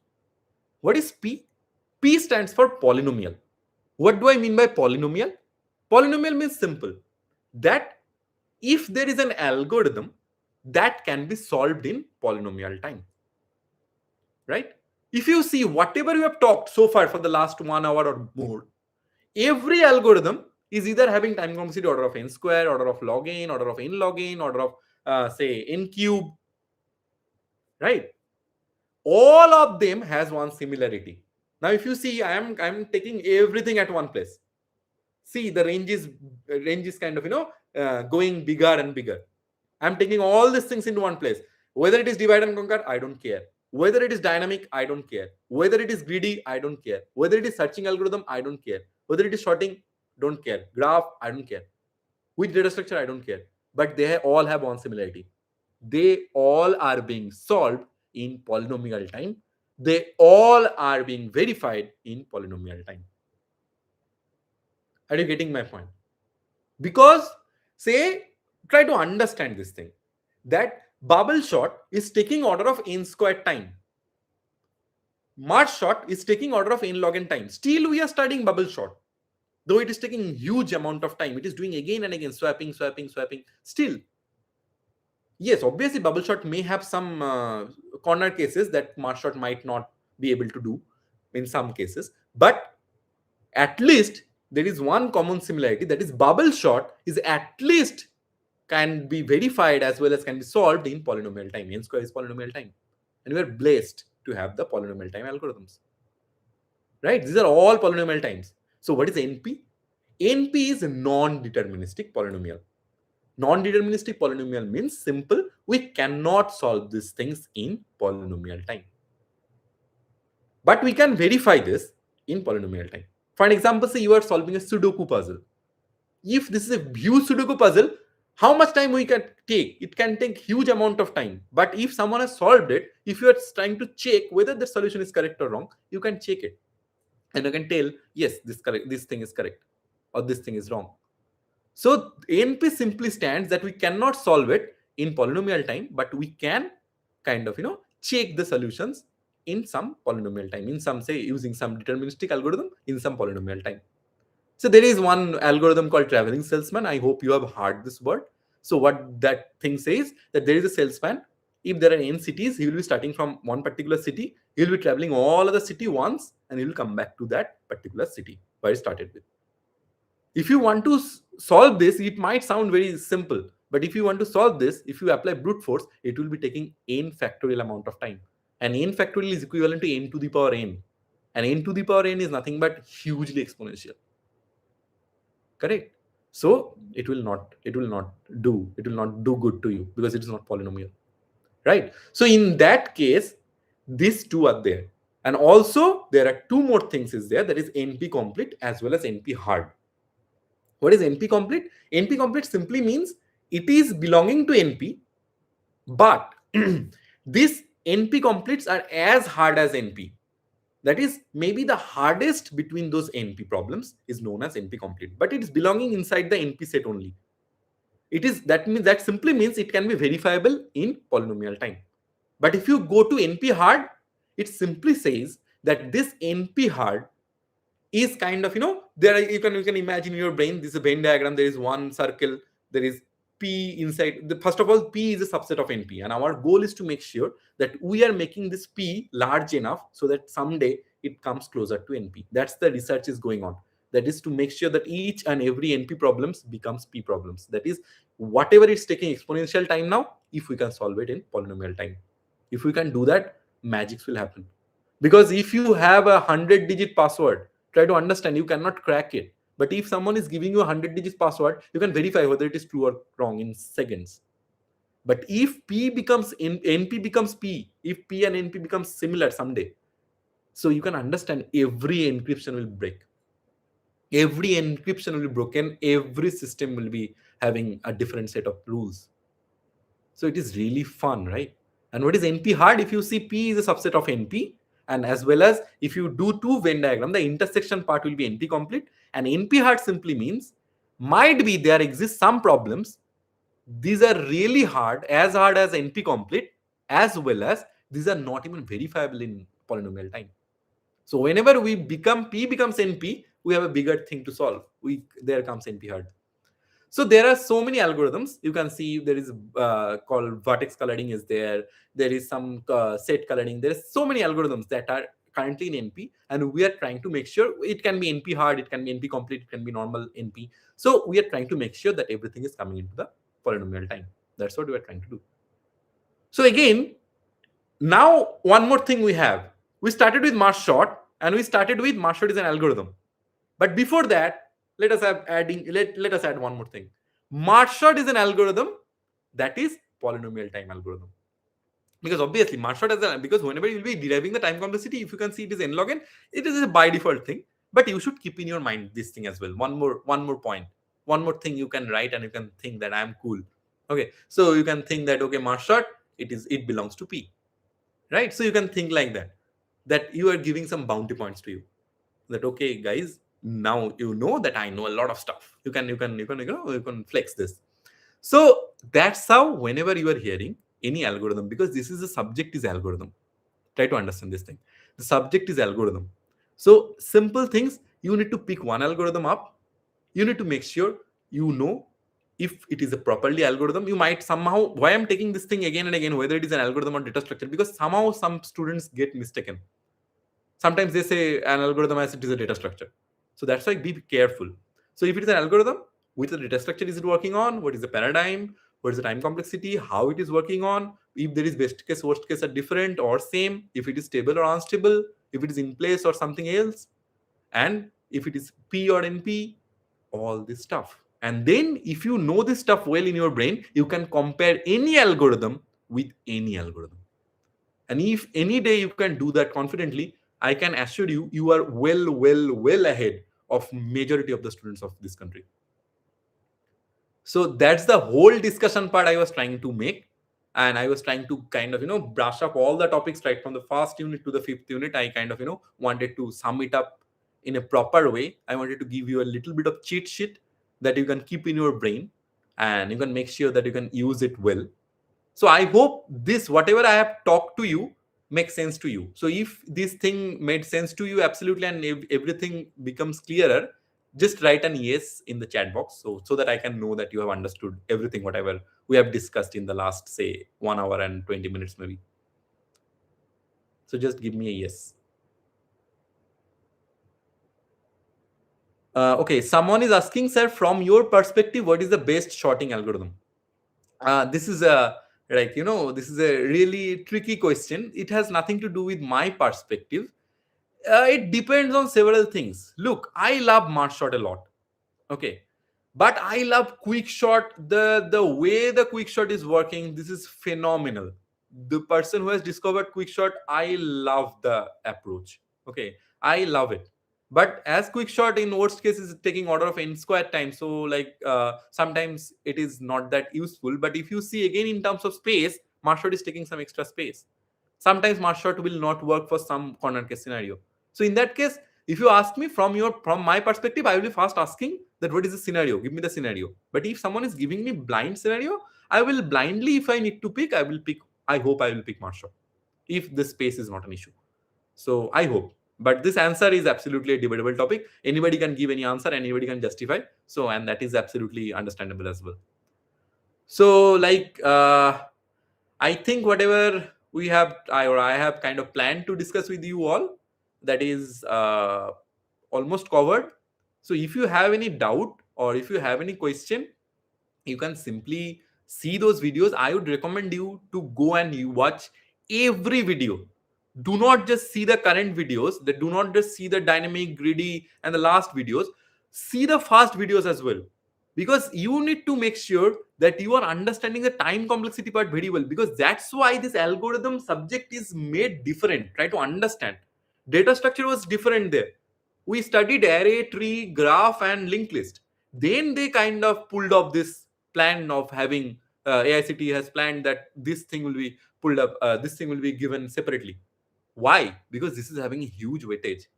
Speaker 1: What is P? P stands for polynomial. What do I mean by polynomial? Polynomial means simple, that if there is an algorithm that can be solved in polynomial time, right? If you see whatever we have talked so far for the last 1 hour or more, every algorithm is either having time complexity order of n square, order of log n, order of n log n, order of say n cube, right? All of them has one similarity. Now if you see, I'm taking everything at one place. See, the range is kind of going bigger and bigger. I'm taking all these things into one place. Whether it is divide and conquer, I don't care. Whether it is dynamic, I don't care. Whether it is greedy, I don't care. Whether it is searching algorithm, I don't care. Whether it is sorting, don't care. Graph, I don't care. With data structure, I don't care. But they all have one similarity. They all are being solved in polynomial time. They all are being verified in polynomial time. Are you getting my point? Because, say, try to understand this thing, that bubble shot is taking order of n squared time. March shot is taking order of n log n time. Still, we are studying bubble shot. Though it is taking huge amount of time, it is doing again and again, swapping. Still, yes, obviously, bubble shot may have some corner cases that March shot might not be able to do in some cases. But at least there is one common similarity, that is bubble shot is at least can be verified as well as can be solved in polynomial time. N square is polynomial time. and we are blessed to have the polynomial time algorithms. Right? These are all polynomial times. So what is NP? NP is a non-deterministic polynomial. Non-deterministic polynomial means simple, we cannot solve these things in polynomial time. But we can verify this in polynomial time. For an example, say you are solving a Sudoku puzzle. If this is a huge Sudoku puzzle, how much time we can take? It can take huge amount of time. But if someone has solved it, if you are trying to check whether the solution is correct or wrong, you can check it. And you can tell, yes, this thing is correct or this thing is wrong. So NP simply stands that we cannot solve it in polynomial time, but we can kind of, check the solutions in some polynomial time, in some, say, using some deterministic algorithm in some polynomial time. So there is one algorithm called traveling salesman. I hope you have heard this word. So what that thing says, that there is a salesman. If there are n cities, he will be starting from one particular city. He will be traveling all of the city once, and he will come back to that particular city where he started with. If you want to solve this, it might sound very simple. But if you want to solve this, if you apply brute force, it will be taking n factorial amount of time. And n factorial is equivalent to n to the power n. And n to the power n is nothing but hugely exponential. Correct? So it will not do good to you because it is not polynomial. Right? So in that case, these two are there. And also there are two more things is there, that is NP complete as well as NP hard. What is NP complete? NP complete simply means it is belonging to NP, but these NP completes are as hard as NP. That is, maybe the hardest between those NP problems is known as NP complete, but it is belonging inside the NP set only. That simply means it can be verifiable in polynomial time. But if you go to NP hard, it simply says that this NP hard is kind of, there you can imagine in your brain, this is a Venn diagram, there is one circle, there is P inside. First of all, P is a subset of NP, and our goal is to make sure that we are making this P large enough so that someday it comes closer to NP. That's the research is going on. That is to make sure that each and every NP problems becomes P problems. That is, whatever is taking exponential time now, if we can solve it in polynomial time. If we can do that, magics will happen. Because if you have a 100-digit password, try to understand, you cannot crack it. But if someone is giving you a 100-digit password, you can verify whether it is true or wrong in seconds. But if P becomes NP becomes P, if P and NP becomes similar someday, so you can understand every encryption will break. Every encryption will be broken. Every system will be having a different set of rules. So it is really fun, right? And what is NP hard? If you see, P is a subset of NP. And as well as if you do two Venn diagram, the intersection part will be NP complete. And NP hard simply means might be there exist some problems. These are really hard as NP complete, as well as these are not even verifiable in polynomial time. So whenever we become P becomes NP, we have a bigger thing to solve. There comes NP hard. So there are so many algorithms. You can see there is called vertex coloring is there. There is some set coloring. There is so many algorithms that are currently in NP, and we are trying to make sure it can be NP hard, it can be NP complete, it can be normal NP. So we are trying to make sure that everything is coming into the polynomial time. That's what we are trying to do. So again, now one more thing we have. We started with Marsh short, and we started with Marsh short is an algorithm. But before that, let us add one more thing. Marsh short is an algorithm that is polynomial time algorithm. Because obviously Marsh short because whenever you will be deriving the time complexity, if you can see it is n log n, it is a by default thing. But you should keep in your mind this thing as well. One more point. One more thing you can write, and you can think that I am cool. Okay, so you can think that okay, Marsh short it belongs to P, right? So you can think like that you are giving some bounty points to you. That okay, guys, now you know that I know a lot of stuff. You can flex this. So that's how whenever you are hearing any algorithm, because this is the subject is algorithm. Try to understand this thing. The subject is algorithm. So simple things, you need to pick one algorithm up. You need to make sure you know if it is a properly algorithm. You might somehow, why I'm taking this thing again and again, whether it is an algorithm or data structure, because somehow some students get mistaken. Sometimes they say an algorithm as it is a data structure. So that's why be careful. So if it is an algorithm, which the data structure is it working on? What is the paradigm? what is the time complexity, how it is working on, if there is best case, worst case are different or same, if it is stable or unstable, if it is in place or something else, and if it is P or NP, all this stuff. And then if you know this stuff well in your brain, you can compare any algorithm with any algorithm. And if any day you can do that confidently, I can assure you, you are well ahead of majority of the students of this country. So that's the whole discussion part I was trying to make. And I was trying to kind of, brush up all the topics right from the first unit to the fifth unit. I kind of, wanted to sum it up in a proper way. I wanted to give you a little bit of cheat sheet that you can keep in your brain, and you can make sure that you can use it well. So I hope this, whatever I have talked to you, makes sense to you. So if this thing made sense to you, absolutely, and if everything becomes clearer, just write an yes in the chat box, so that I can know that you have understood everything whatever we have discussed in the last, say, 1 hour and 20 minutes maybe. So just give me a yes. Okay, someone is asking, sir, from your perspective, what is the best shorting algorithm? This is a this is a really tricky question. It has nothing to do with my perspective. It depends on several things. Look, I love merge shot a lot. Okay, but I love quick shot. The way the quick shot is working, this is phenomenal. The person who has discovered quick shot, I love the approach. Okay, I love it. But as quick shot in worst case is taking order of n square time, so sometimes it is not that useful. But if you see again in terms of space, merge shot is taking some extra space. Sometimes merge shot will not work for some corner case scenario. So in that case, if you ask me from my perspective, I will be first asking that what is the scenario, give me the scenario. But if someone is giving me blind scenario, I will blindly, if I need to pick, I hope I will pick merge shot if the space is not an issue. So I hope. But this answer is absolutely a debatable topic. Anybody can give any answer, anybody can justify. So, and that is absolutely understandable as well. So I think whatever we have, I have kind of planned to discuss with you all, that is almost covered. So if you have any doubt or if you have any question, you can simply see those videos. I would recommend you to go and you watch every video. Do not just see the current videos, that do not just see the dynamic, greedy, and the last videos. See the fast videos as well, because you need to make sure that you are understanding the time complexity part very well, because that's why this algorithm subject is made different. Try to understand. Data structure was different there. We studied array, tree, graph, and linked list. Then they kind of pulled off this plan of having AICT has planned that this thing will be pulled up, this thing will be given separately. Why? Because this is having a huge weightage.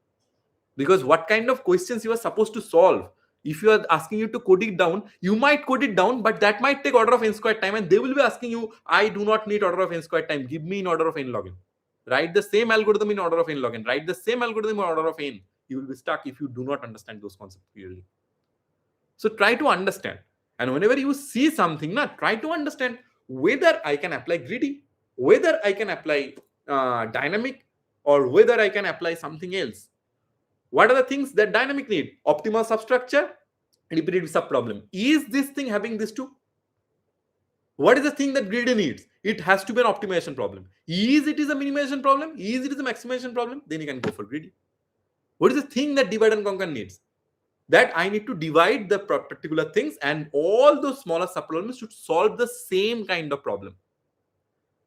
Speaker 1: Because what kind of questions you are supposed to solve? If you are asking you to code it down, you might code it down, but that might take order of n squared time, and they will be asking you, I do not need order of n squared time. Give me in order of n log n. Write the same algorithm in order of n log n. Write the same algorithm in order of n. You will be stuck if you do not understand those concepts clearly. So try to understand. And whenever you see something, try to understand whether I can apply greedy, whether I can apply dynamic, or whether I can apply something else. What are the things that dynamic need? Optimal substructure, repetitive subproblem. Is this thing having these two? What is the thing that greedy needs? It has to be an optimization problem. Is it is a minimization problem? Is it is a maximization problem? Then you can go for greedy. What is the thing that divide and conquer needs? That I need to divide the particular things, and all those smaller subproblems should solve the same kind of problem.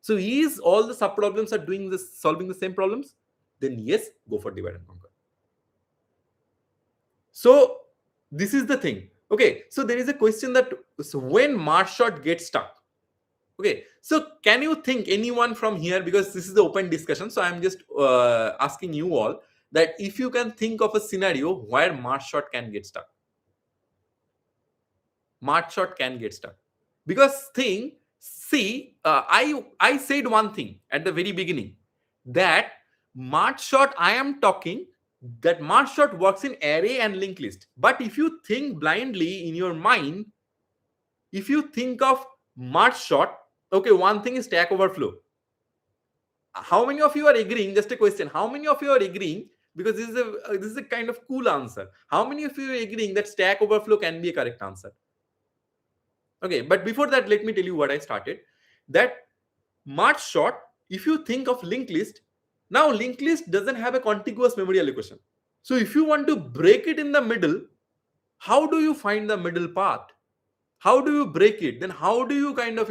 Speaker 1: So is all the subproblems are doing this, solving the same problems? Then yes, go for divide and conquer. So this is the thing. Okay, so there is a question that, so when merge shot gets stuck. Okay, so can you think anyone from here, because this is the open discussion, so I'm just asking you all that if you can think of a scenario where merge shot can get stuck. Merge shot can get stuck. Because I said one thing at the very beginning, that merge shot, I am talking that merge shot works in array and linked list. But if you think blindly in your mind, if you think of merge shot, okay, one thing is Stack Overflow. How many of you are agreeing? Just a question. How many of you are agreeing? Because this is a kind of cool answer. How many of you are agreeing that Stack Overflow can be a correct answer? Okay, but before that, let me tell you what I started. That March short, if you think of linked list, now linked list doesn't have a contiguous memory allocation. So if you want to break it in the middle, how do you find the middle path? How do you break it? Then how do you kind of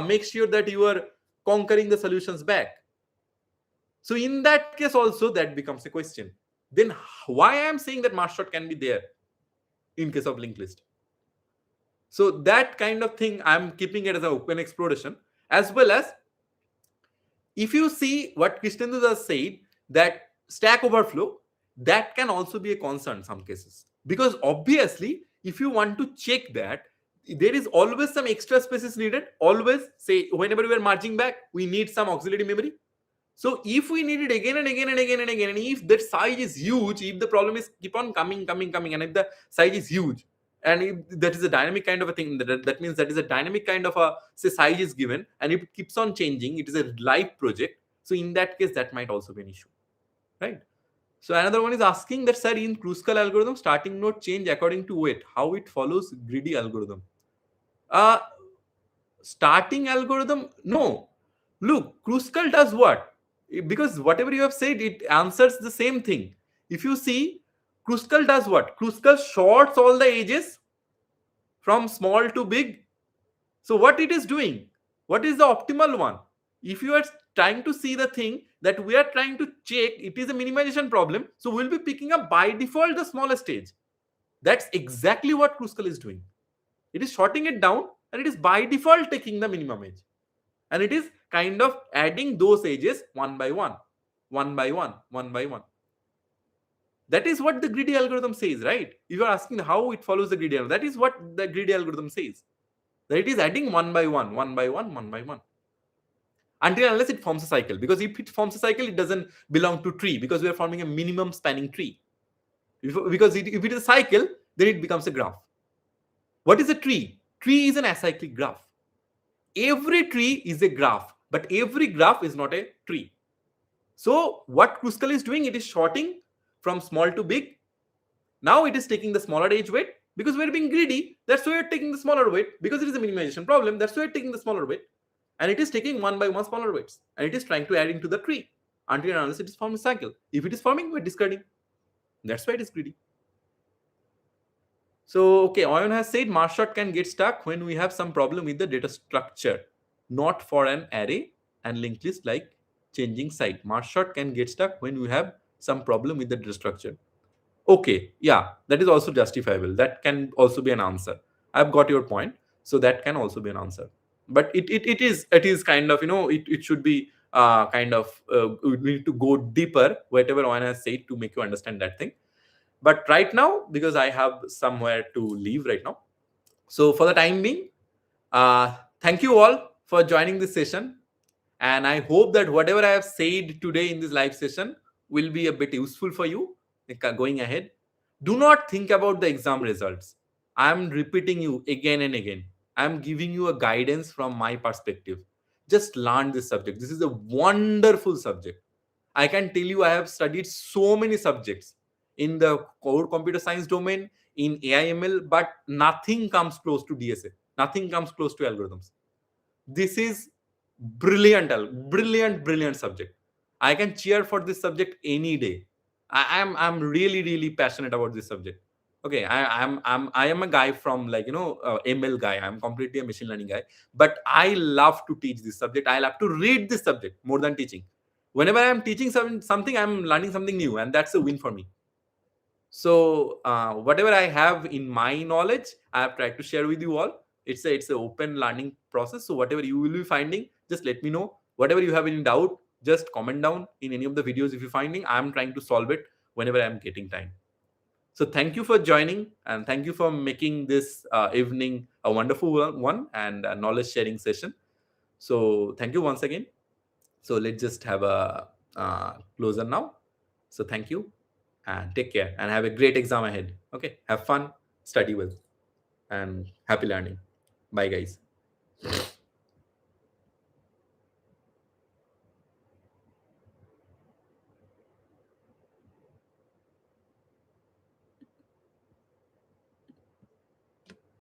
Speaker 1: make sure that you are conquering the solutions back? So in that case also that becomes a question. Then why I am saying that March short can be there in case of linked list? So that kind of thing I'm keeping it as an open exploration, as well as if you see what Krishnendu has said, that stack overflow, that can also be a concern in some cases. Because obviously, if you want to check that, there is always some extra spaces needed. Always say, whenever we are marching back, we need some auxiliary memory. So if we need it again and again and again and again, and if that size is huge, if the problem is keep on coming, and if the size is huge, and if that is a dynamic kind of a thing, that means that is a dynamic kind of a say size is given, and if it keeps on changing, it is a live project. So in that case, that might also be an issue, right? So another one is asking that, sir, in Kruskal algorithm, starting node change according to weight, how it follows greedy algorithm? Uh, Starting algorithm, no. Look, Kruskal does what? Because whatever you have said, it answers the same thing. If you see, Kruskal does what? Kruskal shorts all the edges from small to big. So what it is doing? What is the optimal one? If you are trying to see the thing that we are trying to check, it is a minimization problem. So we'll be picking up by default the smallest edge. That's exactly what Kruskal is doing. It is shorting it down, and it is by default taking the minimum edge. And it is kind of adding those edges one by one, one by one, one by one. That is what the greedy algorithm says, right? If you are asking how it follows the greedy algorithm, that is what the greedy algorithm says. That it is adding one by one, one by one, one by one. Until unless it forms a cycle. Because if it forms a cycle, it doesn't belong to tree, because we are forming a minimum spanning tree. Because if it is a cycle, then it becomes a graph. What is a tree? Tree is an acyclic graph. Every tree is a graph, but every graph is not a tree. So what Kruskal is doing, it is shorting from small to big. Now it is taking the smaller edge weight, because we're being greedy. That's why we're taking the smaller weight, because it is a minimization problem. That's why we're taking the smaller weight. And it is taking one by one smaller weights. And it is trying to add into the tree until and unless it is forming a cycle. If it is forming, we're discarding. That's why it is greedy. So, okay, Oyon has said March short can get stuck when we have some problem with the data structure, not for an array and linked list like changing site. March short can get stuck when we have some problem with the data structure. Okay, yeah, that is also justifiable. That can also be an answer. I've got your point. So that can also be an answer. But it is kind of, it should be kind of, we need to go deeper, whatever Oyon has said, to make you understand that thing. But right now, because I have somewhere to leave right now, so for the time being, thank you all for joining this session, and I hope that whatever I have said today in this live session will be a bit useful for you going ahead. Do not think about the exam results. I'm repeating you again and again. I'm giving you a guidance from my perspective. Just learn this subject. This is a wonderful subject. I can tell you, I have studied so many subjects in the core computer science domain, in AIML, but nothing comes close to DSA. Nothing comes close to algorithms. This is brilliant, brilliant subject. I can cheer for this subject any day. I'm really, really passionate about this subject. Okay, I am a guy from ML guy. I'm completely a machine learning guy, but I love to teach this subject. I love to read this subject more than teaching. Whenever I'm teaching something, I'm learning something new, and that's a win for me. So whatever I have in my knowledge, I have tried to share with you all. It's an open learning process. So whatever you will be finding, just let me know. Whatever you have any doubt, just comment down in any of the videos. If you're finding, I'm trying to solve it whenever I'm getting time. So thank you for joining, and thank you for making this evening a wonderful one and a knowledge sharing session. So thank you once again. So let's just have a closer now. So thank you, and take care, and have a great exam ahead. Okay, have fun, study well, and happy learning. Bye, guys.